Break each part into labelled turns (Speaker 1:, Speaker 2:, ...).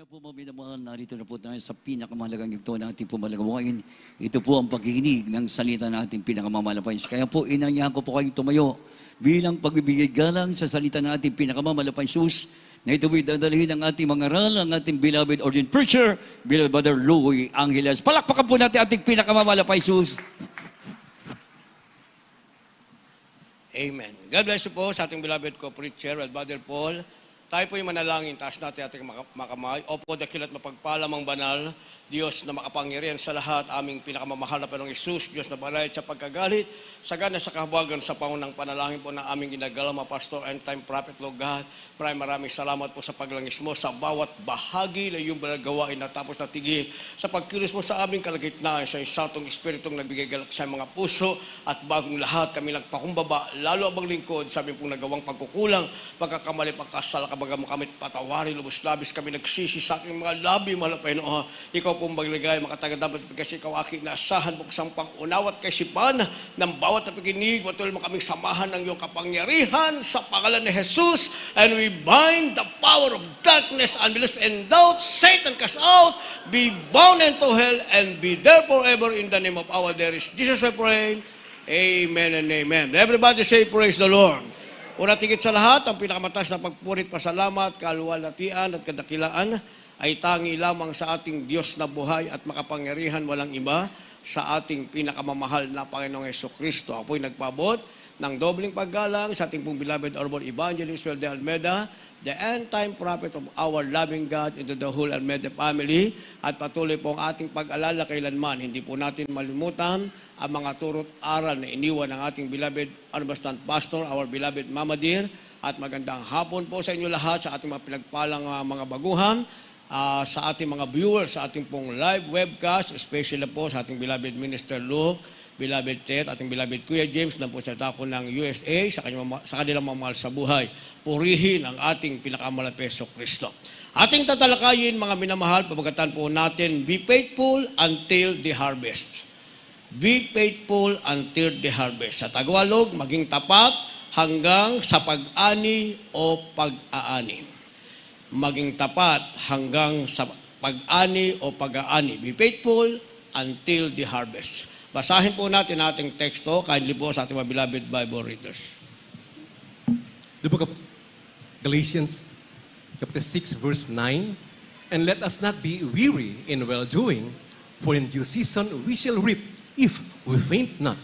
Speaker 1: Kaya po mga minamahal, narito na po tayo sa pinakamahalagang yugto na ating pumalagawain. Ito po ang pagkikinig ng salita na ating pinakamamalapais. Kaya po inanyahan ko po kayong tumayo bilang pagbibigay galang sa salita na ating pinakamamalapais Jesus, na ito po'y dadalhin ng ating mga aral, ang ating beloved ordained preacher, beloved Brother Louie Angeles. Palakpakan po natin ating pinakamamalapais Jesus.
Speaker 2: Amen. God bless you po sa ating beloved co-preacher, Brother Paul. Tayo po yung manalangin, taas natin ating makamay. Opo, dakilat mapagpalamang banal, Diyos na makapangyarihan sa lahat, aming pinakamamahal na Panginoong Isus, Diyos na banayad sa pagkagalit, sagana sa kahabagan sa pangunang panalangin po na aming ginagalang mga pastor and time prophet, Lord God. Maraming salamat po sa paglangis mo sa bawat bahagi na iyong gawain na tapos na tigil. Sa pagkilos mo sa aming kalagitnaan, sa isatong espiritong nagbigay galak sa mga puso at bagong lahat kami nagpakumbaba, lalo abang lingkod, sabi pong nagawang pagkukulang, pagkakamali, pagkasala, baga mo kami patawari, lubos-labis kami nagsisi sa aking mga labi, mahal na Panginoon. Ikaw pong magligay, makataga-dapat kasi ikaw aking naasahan, buksang pang-unawat kaisipan ng bawat na pakinig, matuloy mo kaming samahan ng iyong kapangyarihan sa pangalan ni Jesus, and we bind the power of darkness, unbelief, and doubt. Satan cast out, be bound into hell, and be there forever in the name of our dearest Jesus, we pray. Amen and amen. Everybody say, praise the Lord. Una tigit sa lahat, ang pinakamataas na pagpurit, pasalamat, kaluwalhatian at kadakilaan ay tangi lamang sa ating Diyos na buhay at makapangyarihan, walang iba, sa ating pinakamamahal na Panginoong Jesucristo. Ako'y nagpabot ng dobling paggalang sa ating pong beloved Honorable Evangelist Joel de Almeida, the end-time prophet of our loving God into the whole Almeida family, at patuloy po ang ating pag-alala kailanman. Hindi po natin malimutan ang mga turot aral na iniwan ng ating beloved Honorable Pastor, our beloved Mama Dear, at magandang hapon po sa inyo lahat, sa ating mga pinagpalang mga baguhan, sa ating mga viewers, sa ating pong live webcast, especially po sa ating beloved Minister Luke, beloved Ted, ating beloved Kuya James na po sa dako ng USA, sa kanilang mamahal sa buhay. Purihin ang ating pinakamalapes Kristo. Ating tatalakayin, mga minamahal, pabagatan po natin, be faithful until the harvest. Be faithful until the harvest. Sa Tagalog, maging tapat hanggang sa pag-ani o pag-aani. Maging tapat hanggang sa pag-ani o pag-aani. Be faithful until the harvest. Basahin po natin ating teksto, kindly po sa ating mga beloved Bible readers.
Speaker 3: The book of Galatians, chapter 6, verse 9, and let us not be weary in well-doing, for in due season we shall reap, if we faint not.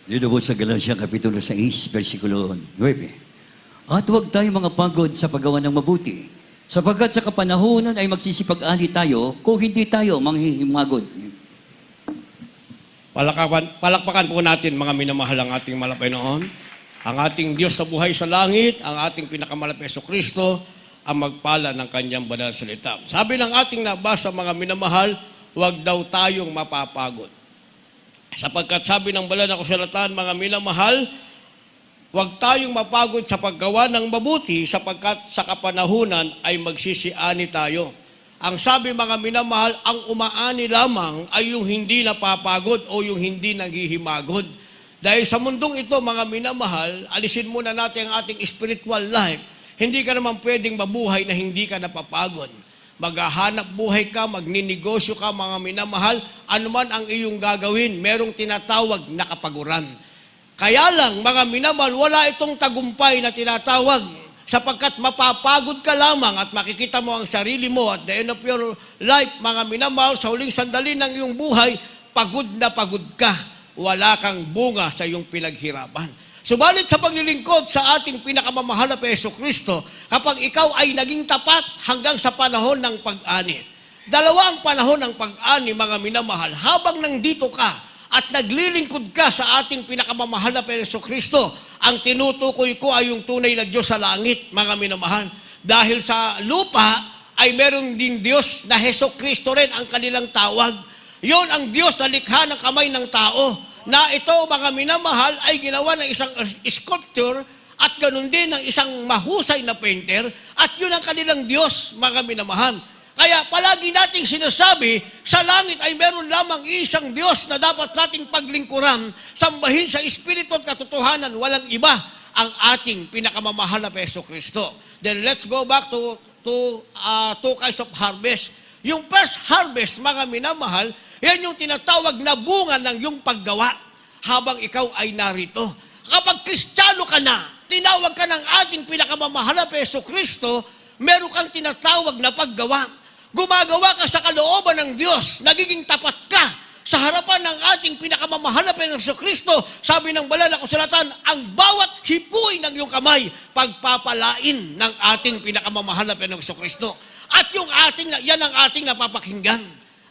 Speaker 1: Dito po sa Galatia, Kapitulo 6, versikulo 9. At huwag tayo mga pagod sa paggawa ng mabuti, sapagkat sa kapanahonan ay magsisipag-ani tayo kung hindi tayo manghihimagod.
Speaker 2: Palakpakan po natin, mga minamahal, ang ating malapay noon. Ang ating Diyos sa buhay sa langit, ang ating pinakamalapay Kristo, ang magpala ng kanyang banal salita. Sabi ng ating nabasa, mga minamahal, huwag daw tayong mapapagod. Sapagkat sabi ng banal na kasulatan, mga minamahal, huwag tayong mapagod sa paggawa ng mabuti, sapagkat sa kapanahunan ay magsisiani tayo. Ang sabi, mga minamahal, ang umaani lamang ay yung hindi napapagod o yung hindi naghihimagod. Dahil sa mundong ito, mga minamahal, alisin muna natin ang ating spiritual life. Hindi ka naman pwedeng mabuhay na hindi ka napapagod. Maghahanap buhay ka, magninegosyo ka, mga minamahal, anuman ang iyong gagawin, merong tinatawag na kapaguran. Kaya lang, mga minamahal, wala itong tagumpay na tinatawag, sapagkat mapapagod ka lamang at makikita mo ang sarili mo at the end of your life, mga minamahal, sa huling sandali ng iyong buhay, pagod na pagod ka. Wala kang bunga sa iyong pinaghirapan. Subalit sa paglilingkod sa ating pinakamamahal na Jesucristo, kapag ikaw ay naging tapat hanggang sa panahon ng pag-ani. Dalawa ang panahon ng pag-ani, mga minamahal. Habang nandito ka at naglilingkod ka sa ating pinakamamahal na Jesucristo, ang tinutukoy ko ay yung tunay na Diyos sa langit, mga minamahal. Dahil sa lupa ay meron din Diyos na Jesucristo rin ang kanilang tawag. Yon ang Diyos na likha ng kamay ng tao, na ito, mga minamahal, ay ginawa ng isang sculptor at ganun din ng isang mahusay na painter, at yun ang kanilang Diyos, mga minamahal. Kaya palagi nating sinasabi, sa langit ay meron lamang isang Diyos na dapat nating paglingkuran, sambahin sa Espiritu at katotohanan, walang iba. ang ating pinakamamahal na Hesus Kristo. Then let's go back to two kinds of harvest. Yung first harvest, mga minamahal, yan yung tinatawag na bunga ng yung paggawa habang ikaw ay narito. Kapag Kristiyano ka na, tinawag ka ng ating pinakamamahal na Hesus Kristo, meron kang tinatawag na paggawa. Gumagawa ka sa kalooban ng Diyos, nagiging tapat ka sa harapan ng ating pinakamamahal na Hesus Kristo. Sabi ng banal na kasulatan, ang bawat hipuin ng iyong kamay, pagpapalain ng ating pinakamamahal na Hesus Kristo. At yan ang ating napapakinggan.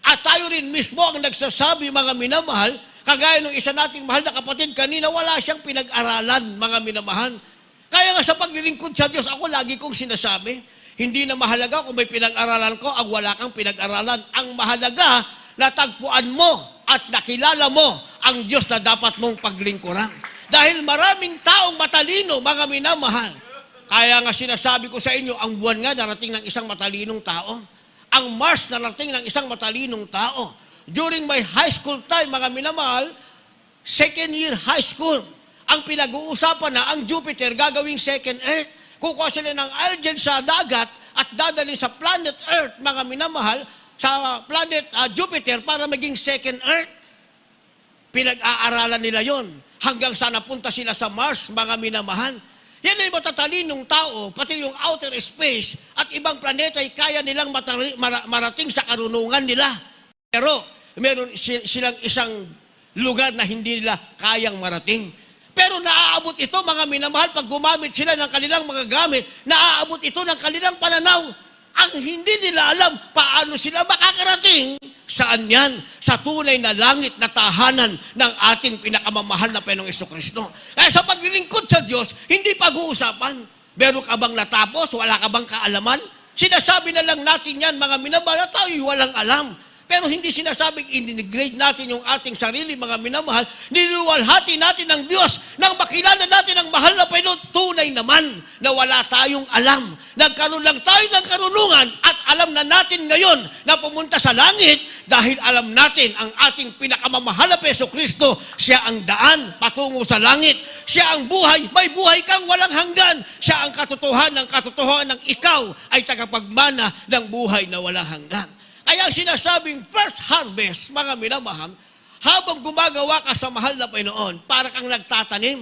Speaker 2: At tayo rin mismo ang nagsasabi, mga minamahal, kagaya ng isa nating mahal na kapatid kanina, wala siyang pinag-aralan, mga minamahal. Kaya nga sa paglilingkod sa Diyos, ako lagi kong sinasabi, hindi na mahalaga kung may pinag-aralan ko, ang wala kang pinag-aralan. Ang mahalaga, natagpuan mo at nakilala mo ang Diyos na dapat mong paglingkuran. Dahil maraming taong matalino, mga minamahal. Kaya nga sinasabi ko sa inyo, ang buwan nga darating ng isang matalinong tao. Ang Mars darating ng isang matalinong tao. During my high school time, mga minamahal, second year high school, ang pinag-uusapan na ang Jupiter gagawing second Earth. Kukuha sila ng algae sa dagat at dadalhin sa planet Earth, mga minamahal, sa planet Jupiter para maging second Earth. Pinag-aaralan nila yon hanggang sa napunta sila sa Mars, mga minamahal. Yan ay matatalinong tao, pati yung outer space at ibang planeta ay kaya nilang marating sa karunungan nila. Pero meron silang isang lugar na hindi nila kayang marating. Pero naaabot ito, mga minamahal, pag gumamit sila ng kanilang mga gamit, naaabot ito ng kanilang pananaw. Ang hindi nila alam paano sila makakarating, saan yan? Sa tunay na langit na tahanan ng ating pinakamamahal na Panginoong Jesucristo. Kaya sa paglilingkod sa Diyos, hindi pag-uusapan. Meron ka bang natapos? Wala ka bang kaalaman? Sinasabi na lang natin yan, mga minamahal, tayo walang alam. Pero hindi sinasabing i-degrade natin yung ating sarili, mga minamahal. Niluwalhati natin ng Diyos nang makilala natin ang mahal na Panginoon. Tunay naman na wala tayong alam. Nagkaroon lang tayo ng karunungan at alam na natin ngayon na pumunta sa langit dahil alam natin ang ating pinakamamahal na Hesus Kristo. Siya ang daan patungo sa langit. Siya ang buhay. May buhay kang walang hanggan. Siya ang katotohanan ng ikaw ay tagapagmana ng buhay na walang hanggan. Kaya sinasabing first harvest, mga minamahal, habang gumagawa ka sa mahal na Panginoon, para kang nagtatanim.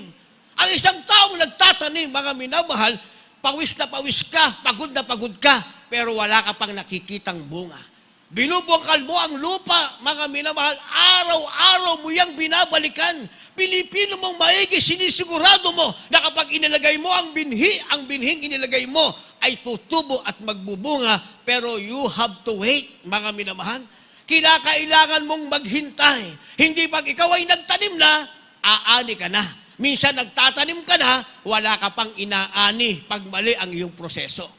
Speaker 2: Ang isang taong nagtatanim, mga minamahal, pawis na pawis ka, pagod na pagod ka, pero wala ka pang nakikitang bunga. Binubungkal mo ang lupa, mga minamahal, araw-araw mo yang binabalikan. Pinipino mong maigi, sinisigurado mo na kapag inilagay mo ang binhing inilagay mo ay tutubo at magbubunga, pero you have to wait, mga minamahal. Kailangan mong maghintay. Hindi pag ikaw ay nagtanim na, aani ka na. Minsan nagtatanim ka na, wala ka pang inaani pag mali ang iyong proseso.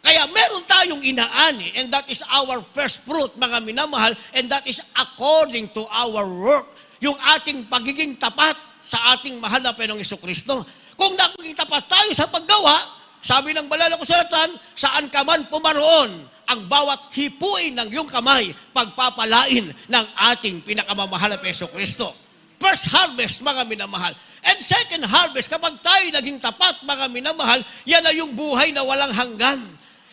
Speaker 2: Kaya meron tayong inaani, and that is our first fruit, mga minamahal, and that is according to our work. Yung ating pagiging tapat sa ating mahal na Panginoong Jesucristo. Kung naging tapat tayo sa paggawa, sabi ng banal na kasulatan, saan ka man pumaroon, ang bawat hipuin ng iyong kamay, pagpapalain ng ating pinakamamahal na Jesucristo. First harvest, mga minamahal. And second harvest, kapag tayo naging tapat, mga minamahal, yan ay yung buhay na walang hanggan.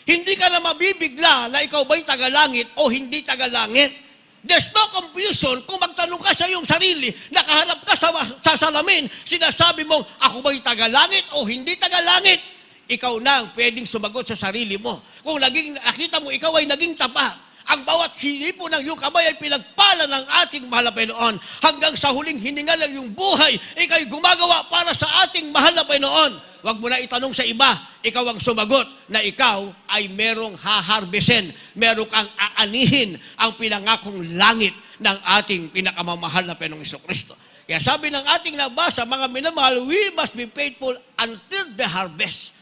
Speaker 2: Hindi ka na mabibigla na ikaw ba'y tagalangit o hindi tagalangit. There's no confusion kung magtanong ka sa iyong sarili, nakaharap ka sa salamin, sinasabi mo, ako ba'y tagalangit o hindi tagalangit? Ikaw na ang pwedeng sumagot sa sarili mo. Kung nakita mo, ikaw ay naging tapat, ang bawat hinipo ng iyong kamay ay pinagpala ng ating mahal na Panginoon. Hanggang sa huling hininga ng iyong buhay, ikaw'y gumagawa para sa ating mahal na Panginoon. Huwag mo na itanong sa iba, ikaw ang sumagot na ikaw ay merong haharvestin, merong kang aanihin ang pinangakong langit ng ating pinakamamahal na Panginoong Jesucristo. Kaya sabi ng ating nabasa, mga minamahal, we must be faithful until the harvest.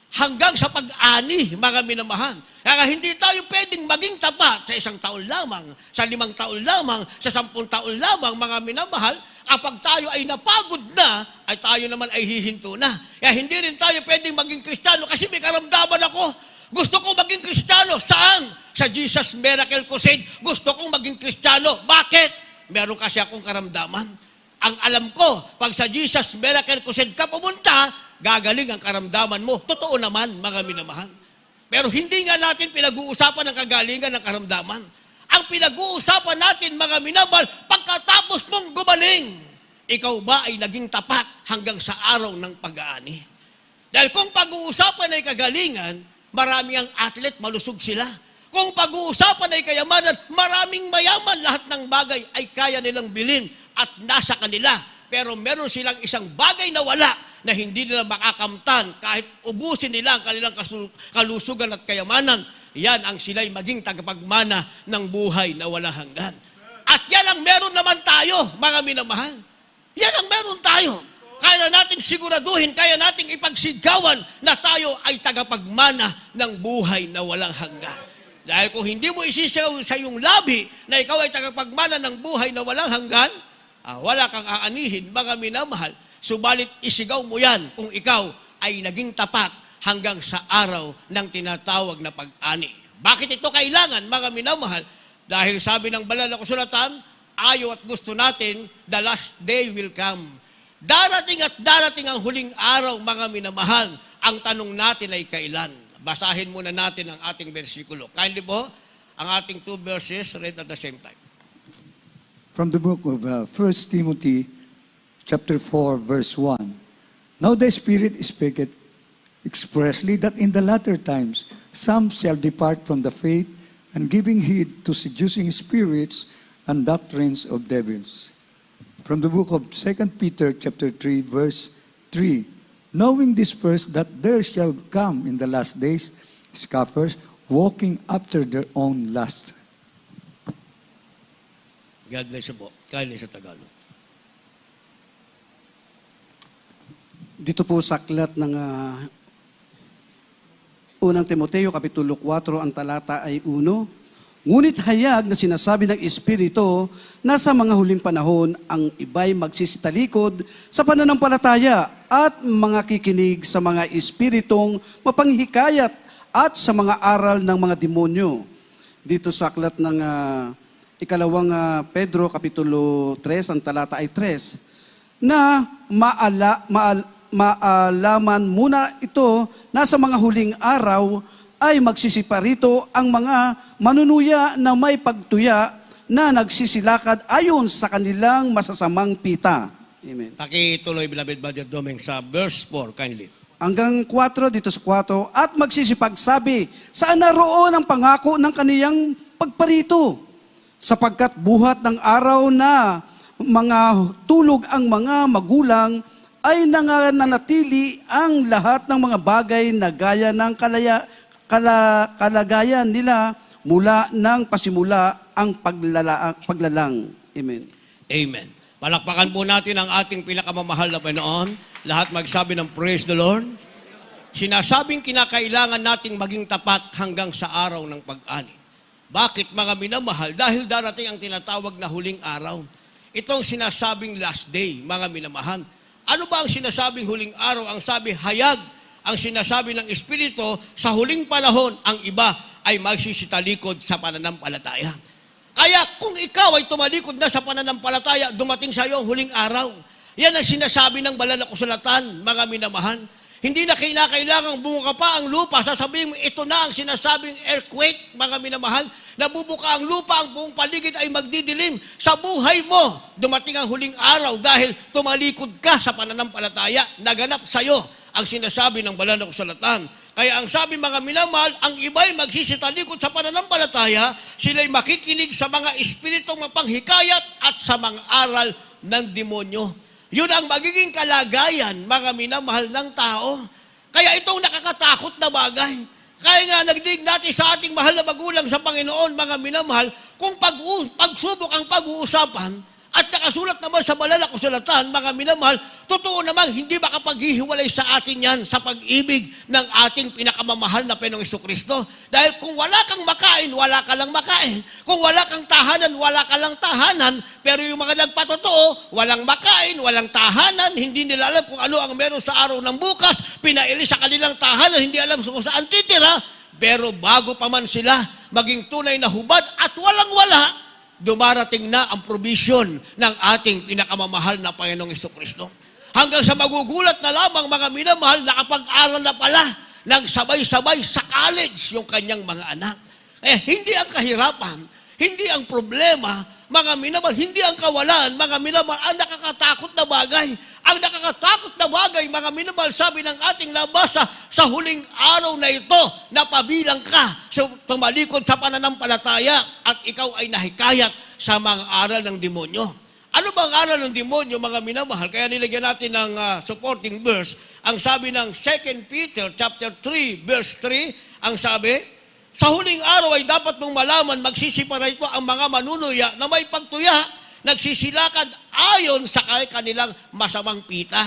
Speaker 2: Hanggang sa pag-ani, mga minamahal. Kaya hindi tayo pwedeng maging tapat sa 1 taon lamang, sa 5 taon lamang, sa 10 taon lamang, mga minamahal. Kapag tayo ay napagod na, ay tayo naman ay hihinto na. Kaya hindi rin tayo pwedeng maging Kristiyano kasi may karamdaman ako. Gusto ko maging Kristiyano. Saan? Sa Jesus Miracle Crusade. Gusto kong maging Kristiyano. Bakit? Meron kasi akong karamdaman. Ang alam ko, pag sa Jesus Miracle Crusade ka pumunta, gagaling ang karamdaman mo. Totoo naman, mga minamahal. Pero hindi nga natin pinag-uusapan ang kagalingan ng karamdaman. Ang pinag-uusapan natin, mga minamahal, pagkatapos mong gumaling, ikaw ba ay naging tapat hanggang sa araw ng pag-aani? Dahil kung pag-uusapan ay kagalingan, marami ang atlet, malusog sila. Kung pag-uusapan ay kayamanan, maraming mayaman, lahat ng bagay ay kaya nilang bilhin at nasa kanila. Pero meron silang isang bagay na wala na hindi nila makakamtan kahit ubusin nila ang kanilang kalusugan at kayamanan. Yan ang sila'y maging tagapagmana ng buhay na wala hanggan. At yan ang meron naman tayo, mga minamahal. Yan ang meron tayo. Kaya nating siguraduhin, kaya nating ipagsigawan na tayo ay tagapagmana ng buhay na walang hanggan. Dahil kung hindi mo isisigaw sa iyong labi na ikaw ay tagapagmana ng buhay na walang hanggan, wala kang aanihin, mga minamahal. Subalit isigaw mo yan kung ikaw ay naging tapat hanggang sa araw ng tinatawag na pag-ani. Bakit ito kailangan, mga minamahal? Dahil sabi ng banal na kasulatan, ayaw at gusto natin, the last day will come. Darating at darating ang huling araw, mga minamahal. Ang tanong natin ay kailan? Basahin muna natin ang ating bersikulo. Kindly po, ang ating 2 verses read at the same time.
Speaker 4: From the book of 1 Timothy, chapter 4, verse 1. Now the Spirit speaketh expressly that in the latter times some shall depart from the faith, and giving heed to seducing spirits and doctrines of devils. From the book of 2 Peter, chapter 3, verse 3. Knowing this first, that there shall come in the last days scoffers, walking after their own lust.
Speaker 2: God bless you po. Kindly sa Tagalog.
Speaker 5: Dito po sa aklat ng unang Timoteo, Kapitulo 4, ang talata ay 1. Ngunit hayag na sinasabi ng Espiritu na sa mga huling panahon, ang iba'y magsisitalikod sa pananampalataya at mga kikinig sa mga espiritong mapanghikayat at sa mga aral ng mga demonyo. Dito sa aklat ng ikalawang Pedro, Kapitulo 3, ang talata ay 3, na maalaman muna ito na sa mga huling araw ay magsisiparito ang mga manunuya na may pagtuya na nagsisilakad ayon sa kanilang masasamang pita. Amen.
Speaker 2: Pakituloy, beloved Brother Domeng, sa verse 4, kindly.
Speaker 5: Hanggang 4, dito sa 4, at magsisipagsabi, saan naroon ang pangako ng kaniyang pagparito? Sapagkat buhat ng araw na mga tulog ang mga magulang, ay nananatili ang lahat ng mga bagay na gaya ng kalagayan nila mula ng pasimula ang paglalang. Amen.
Speaker 2: Amen. Palakpakan po natin ang ating pinakamamahal na Panginoon. Lahat magsabi ng praise the Lord. Sinasabing kinakailangan nating maging tapat hanggang sa araw ng pag-ani. Bakit, mga minamahal? Dahil darating ang tinatawag na huling araw. Itong sinasabing last day, mga minamahal. Ano ba ang sinasabing huling araw? Ang sabi, hayag. Ang sinasabi ng Espiritu, sa huling panahon, ang iba ay magsisitalikod sa pananampalataya. Kaya kung ikaw ay tumalikod na sa pananampalataya, dumating sa iyo ang huling araw. Yan ang sinasabi ng banal na kasulatan, mga minamahal. Hindi na kailangang bumuka pa ang lupa. Sasabihin mo, ito na ang sinasabing earthquake, mga minamahal. Nabubuka ang lupa, ang buong paligid ay magdidilim. Sa buhay mo, dumating ang huling araw dahil tumalikod ka sa pananampalataya. Naganap sa iyo ang sinasabi ng banal na kasulatan. Kaya ang sabi, mga minamahal, ang iba'y magsisitalikod sa pananampalataya, sila'y makikinig sa mga espiritong mapanghikayat at sa mga aral ng demonyo. Yun ang magiging kalagayan, mga minamahal ng tao. Kaya itong nakakatakot na bagay. Kaya nga nagdig natin sa ating mahal na magulang sa Panginoon, mga minamahal, kung pagsubok ang pag-uusapan, at nakasulat naman sa banal na kasulatan, mga minamahal, totoo namang hindi makapaghihiwalay sa atin yan sa pag-ibig ng ating pinakamamahal na Panginoong Jesucristo. Dahil kung wala kang makain, wala ka lang makain. Kung wala kang tahanan, wala ka lang tahanan. Pero yung mga nagpatotoo, walang makain, walang tahanan, hindi nila alam kung ano ang meron sa araw ng bukas, pinaili sa kanilang tahanan, hindi alam kung saan titira. Pero bago pa man sila maging tunay na hubad at walang-wala, dumarating na ang provision ng ating pinakamamahal na Panginoong Jesucristo. Hanggang sa magugulat na lamang mga minamahal, nakapag-aral na pala ng sabay-sabay sa college yung kanyang mga anak. Hindi ang kahirapan, hindi ang problema, mga minamahal, hindi ang kawalan, mga minamahal, ang nakakatakot na bagay. Ang nakakatakot na bagay, mga minamahal, sabi ng ating nabasa, sa huling araw na ito, napabilang ka sa tumalikod sa pananampalataya at ikaw ay nahikayat sa mga aral ng demonyo. Ano bang aral ng demonyo, mga minamahal? Kaya nilagyan natin ng supporting verse. Ang sabi ng 2 Peter chapter 3, verse 3, ang sabi, sa huling araw ay dapat mong malaman, magsisipara ito ang mga manunuya na may pagtuya, nagsisilakad ayon sa kanilang masamang pita.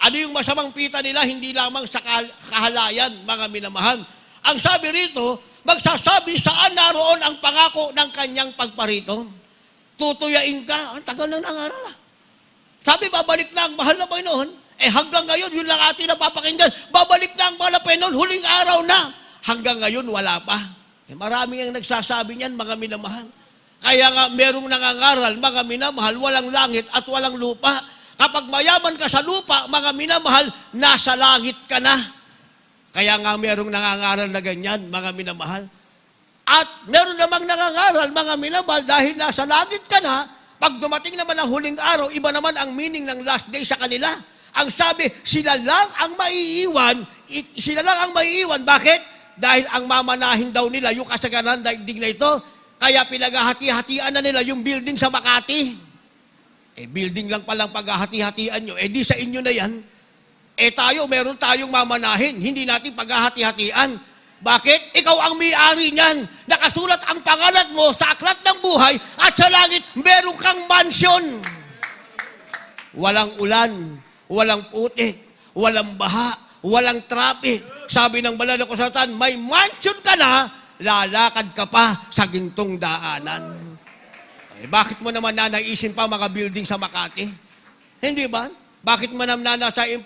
Speaker 2: Ano yung masamang pita nila? Hindi lamang sa kahalayan, mga minamahal. Ang sabi rito, magsasabi saan naroon ang pangako ng kanyang pagparito. Tutuyain ka. Ang tagal nang nangaral. Sabi, babalik na ang mahal na Panginoon. Hanggang ngayon, yun lang ating napapakinggan. Babalik na ang mahal na Panginoon, huling araw na. Hanggang ngayon, wala pa. Marami ang nagsasabi niyan, mga minamahal. Kaya nga, merong nangangaral, mga minamahal, walang langit at walang lupa. Kapag mayaman ka sa lupa, mga minamahal, nasa langit ka na. Kaya nga, merong nangangaral na ganyan, mga minamahal. At meron namang nangangaral, mga minamahal, dahil nasa langit ka na, pag dumating naman ang huling araw, iba naman ang meaning ng last day sa kanila. Ang sabi, sila lang ang maiiwan. Bakit? Dahil ang mamanahin daw nila, yung kasaganan daigdig na ito, kaya pinaghahati-hatian na nila yung building sa Makati. Building lang palang paghahati-hatian nyo. Di sa inyo na yan. Meron tayong mamanahin. Hindi natin paghahati-hatian. Bakit? Ikaw ang may-ari niyan. Nakasulat ang pangalan mo sa aklat ng buhay at sa langit, meron kang mansion. Walang ulan, walang putik, walang baha, walang traffic. Sabi ng banal na kasulatan, may mansion ka na, lalakad ka pa sa gintong daanan. Bakit mo naman nanaisin pa mga building sa Makati? Hindi ba? Bakit mo naman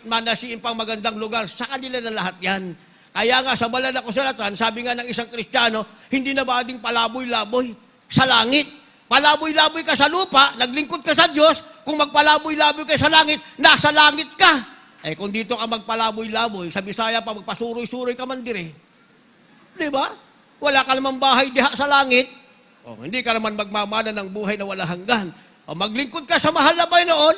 Speaker 2: nanasiin pang magandang lugar? Sa kanila na lahat yan. Kaya nga sa banal na kasulatan, sabi nga ng isang Kristiyano, hindi na ba ading palaboy-laboy sa langit? Palaboy-laboy ka sa lupa, naglingkod ka sa Diyos, kung magpalaboy-laboy ka sa langit, nasa langit ka. Kung dito ka magpalaboy-laboy, sa Bisaya pa magpasuroy-suroy ka man dire. Di ba? Wala ka naman bahay diha sa langit. Hindi ka naman magmamana ng buhay na wala hanggan. Maglingkod ka sa mahal na Panginoon,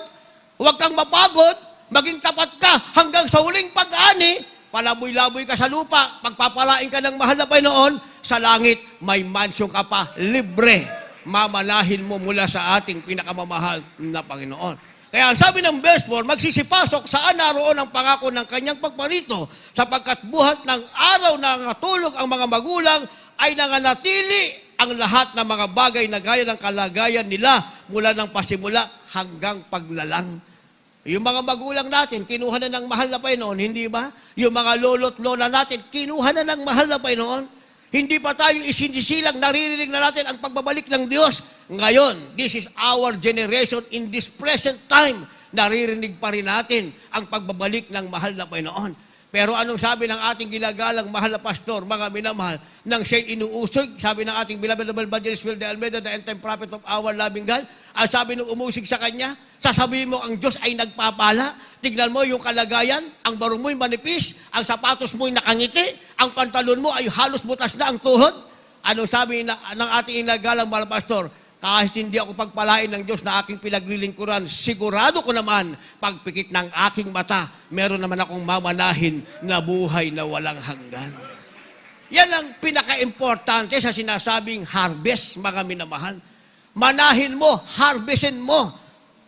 Speaker 2: huwag kang mapagod, maging tapat ka hanggang sa huling pag-ani, palaboy-laboy ka sa lupa, pagpapalain ka ng mahal na Panginoon, sa langit, may mansion ka pa, libre. Mamanahin mo mula sa ating pinakamamahal na Panginoon. Kaya sabi ng verse 4, magsisipasok saan naroon ang pangako ng kanyang pagparito, sapagkat buhat ng araw na natulog ang mga magulang ay nanganatili ang lahat ng mga bagay na gaya ng kalagayan nila mula ng pasimula hanggang paglalang. Yung mga magulang natin, kinuha na ng mahal na Panginoon, hindi ba? Yung mga lolo't lola natin, kinuha na ng mahal na Panginoon. Hindi pa tayo isinisilang, naririnig na natin ang pagbabalik ng Diyos. Ngayon, this is our generation in this present time. Naririnig pa rin natin ang pagbabalik ng mahal na Panginoon. Pero anong sabi ng ating ginagalang mahal na pastor, mga minamahal, nang siya'y inuusig, sabi ng ating beloved Nobel Evangelist Phil de Almeida, the end-time prophet of our loving God, ang sabi nung umusig sa kanya, sasabihin mo ang Diyos ay nagpapala. Tignan mo yung kalagayan, ang barong mo'y manipis, ang sapatos mo'y nakangiti, ang pantalon mo ay halos butas na ang tuhod. Anong sabi ng ating inagalang mahal na pastor? Kahit hindi ako pagpalain ng Diyos na aking pinaglilingkuran, sigurado ko naman, pagpikit ng aking mata, meron naman akong mamanahin na buhay na walang hanggan. Yan ang pinaka-importante sa sinasabing harvest, mga minamahal. Manahin mo, harvestin mo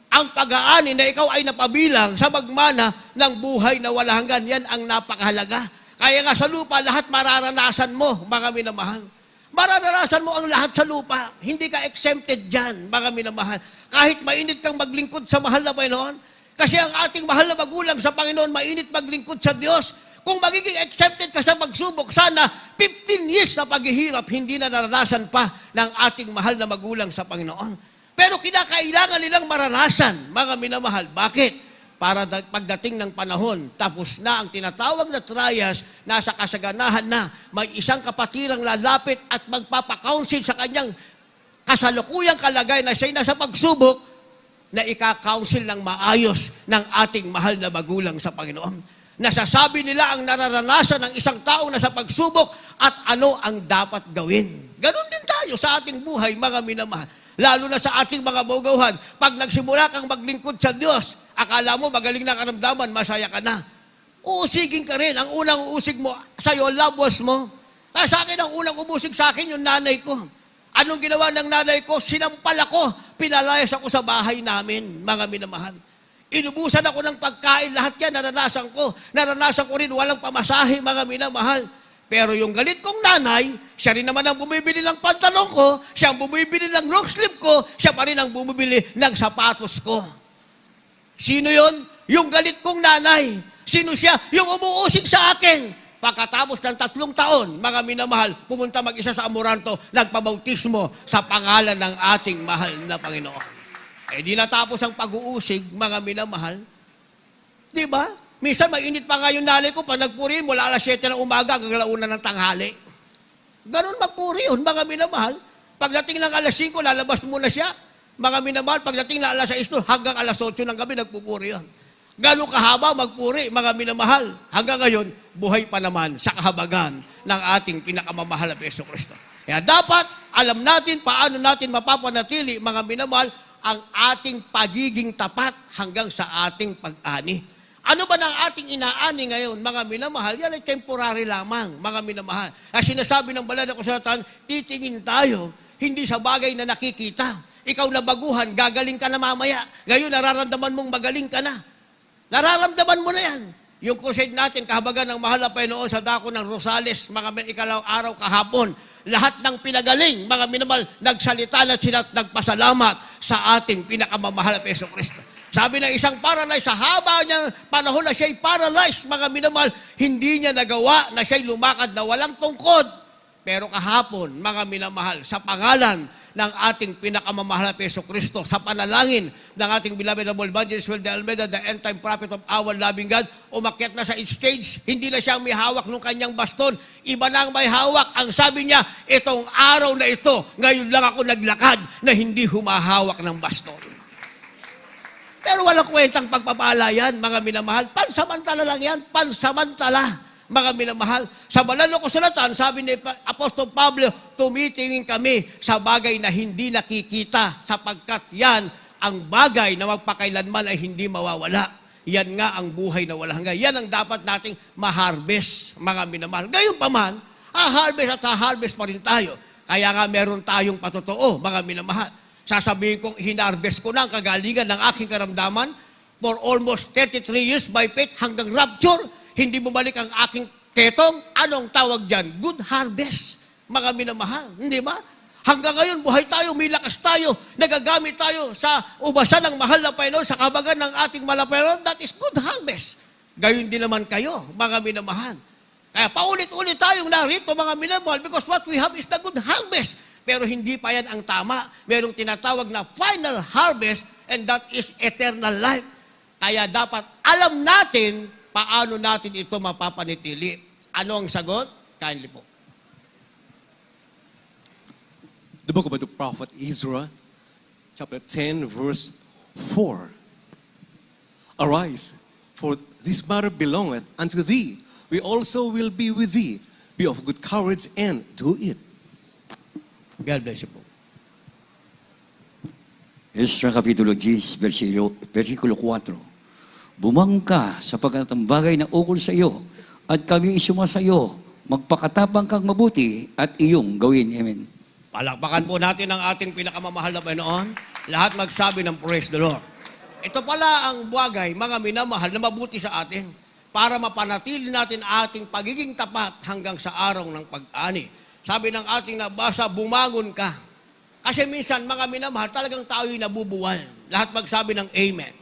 Speaker 2: ang pag-aani na ikaw ay napabilang sa magmana ng buhay na walang hanggan. Yan ang napakahalaga. Kaya nga sa lupa, lahat mararanasan mo, mga minamahal. Mararanasan mo ang lahat sa lupa. Hindi ka exempted dyan, mga minamahal. Kahit mainit kang maglingkod sa mahal na Panginoon, kasi ang ating mahal na magulang sa Panginoon, mainit maglingkod sa Diyos. Kung magiging exempted ka sa pagsubok, sana 15 years na paghihirap, hindi na naranasan pa ng ating mahal na magulang sa Panginoon. Pero kinakailangan nilang maranasan, mga minamahal. Bakit? Para pagdating ng panahon, tapos na ang tinatawag na trials, nasa kasaganahan na, may isang kapatirang lalapit at magpapakounsel sa kanyang kasalukuyang kalagay na siya'y nasa pagsubok, na ika-counsel ng maayos ng ating mahal na magulang sa Panginoon. Nasasabi nila ang nararanasan ng isang tao na sa pagsubok at ano ang dapat gawin. Ganon din tayo sa ating buhay, mga minamahal. Lalo na sa ating mga bugawhan. Pag nagsimula kang maglingkod sa Diyos, akala mo magaling na karamdaman, masaya ka na. Uusigin ka rin. Ang unang uusig mo sa'yo, loved ones mo. Sa akin, ang unang umusig sa akin, yung nanay ko. Anong ginawa ng nanay ko? Sinampal ako. Pinalayas ako sa bahay namin, mga minamahal. Inubusan ako ng pagkain. Lahat yan, naranasan ko. Naranasan ko rin walang pamasahe, mga minamahal. Pero yung galit kong nanay, siya rin naman ang bumibili ng pantalon ko, siya ang bumibili ng long sleeve ko, siya pa rin ang bumibili ng sapatos ko. Sino yon? Yung galit kong nanay. Sino siya? Yung umuusig sa akin. Pagkatapos ng 3 taon, mga minamahal, pumunta mag-isa sa Amoranto, nagpabautismo sa pangalan ng ating mahal na Panginoon. Di natapos ang pag-uusig, mga minamahal. Di ba? Minsan, mainit pa nga yung nanay ko, pag nagpuri mula alas 7 ng umaga, hanggang 1 ng tanghali. Ganon magpuri yun, mga minamahal. Pagdating ng alas 5, lalabas muna siya. Mga minamahal, pagdating ng alas 6, hanggang alas 8 ng gabi, nagpupuri yun. Ganon kahaba magpuri, mga minamahal. Hanggang ngayon, buhay pa naman sa kahabagan ng ating pinakamamahal na Yesu Kristo. Kaya dapat, alam natin paano natin mapapanatili, mga minamahal, ang ating pagiging tapat hanggang sa ating pag-ani. Ano ba ng ating inaani ngayon, mga minamahal? Yan ay temporary lamang, mga minamahal. As sinasabi ng banal na kasulatan, titingin tayo, hindi sa bagay na nakikita. Ikaw na baguhan, gagaling ka na mamaya. Ngayon, nararamdaman mong magaling ka na. Nararamdaman mo na yan. Yung crusade natin, kahabagan ng mahal na Panginoon sa dako ng Rosales, mga ikalawang araw kahapon, lahat ng pinagaling, mga minamahal, nagsalita na sila at nagpasalamat sa ating pinakamamahal na Yesu Kristo. Sabi ng isang paralyzed, sa haba niyang panahon na siya'y paralyzed, mga minamahal, hindi niya nagawa na siya'y lumakad na walang tungkod. Pero kahapon, mga minamahal, sa pangalan ng ating pinakamamahal na Yesu Kristo, sa panalangin ng ating beloved Noble Evangelist Will de Almeida, the end-time prophet of our loving God, umakyat na sa stage, hindi na siyang may hawak ng kanyang baston, iba na ang may hawak. Ang sabi niya, itong araw na ito, ngayon lang ako naglakad na hindi humahawak ng baston. Pero walang kwentang pagpapala yan, mga minamahal. Pansamantala lang yan, pansamantala, mga minamahal. Sa banal na kasulatan, sabi ni Apostol Pablo, tumitingin kami sa bagay na hindi nakikita, sapagkat yan ang bagay na magpakailanman ay hindi mawawala. Yan nga ang buhay na walang hanggan. Yan ang dapat nating ma-harvest, mga minamahal. Gayon pa man, ha-harvest at ha-harvest pa rin tayo. Kaya nga meron tayong patotoo, mga minamahal. Sasabihin kong hinarvest ko na ang kagalingan ng aking karamdaman for almost 33 years by faith hanggang rapture. Hindi bumalik ang aking ketong. Anong tawag dyan? Good harvest. Mga minamahal. Hindi ba? Hanggang ngayon, buhay tayo, may lakas tayo, nagagamit tayo sa ubasan ng mahal na Panginoon, sa kabagan ng ating mahal na Panginoon. That is good harvest. Gayon din naman kayo, mga minamahal. Kaya paulit-ulit tayong narito, mga minamahal, because what we have is the good harvest. Pero hindi pa yan ang tama. Merong tinatawag na final harvest, and that is eternal life. Kaya dapat alam natin paano natin ito mapapanitili. Ano ang sagot? Kindly po.
Speaker 3: The book about the prophet Ezra, chapter 10, verse 4. Arise, for this matter belongeth unto thee. We also will be with thee. Be of good courage and do it.
Speaker 2: God bless you po.
Speaker 1: Ezra Kapitulo 10, versikulo 4. Bumangka sapagkat ang bagay na ukol sa iyo at kami isuma sa iyo. Magpakatapang kang mabuti at iyong gawin. Amen.
Speaker 2: Palakpakan po natin ang ating pinakamamahal na Panginoon. Lahat magsabi ng praise the Lord. Ito pala ang bagay, mga minamahal, na mabuti sa atin para mapanatili natin ating pagiging tapat hanggang sa araw ng pag-ani. Sabi ng ating nabasa, bumangon ka. Kasi minsan, mga minamahal, talagang tayo'y nabubuwal. Lahat magsabi ng amen.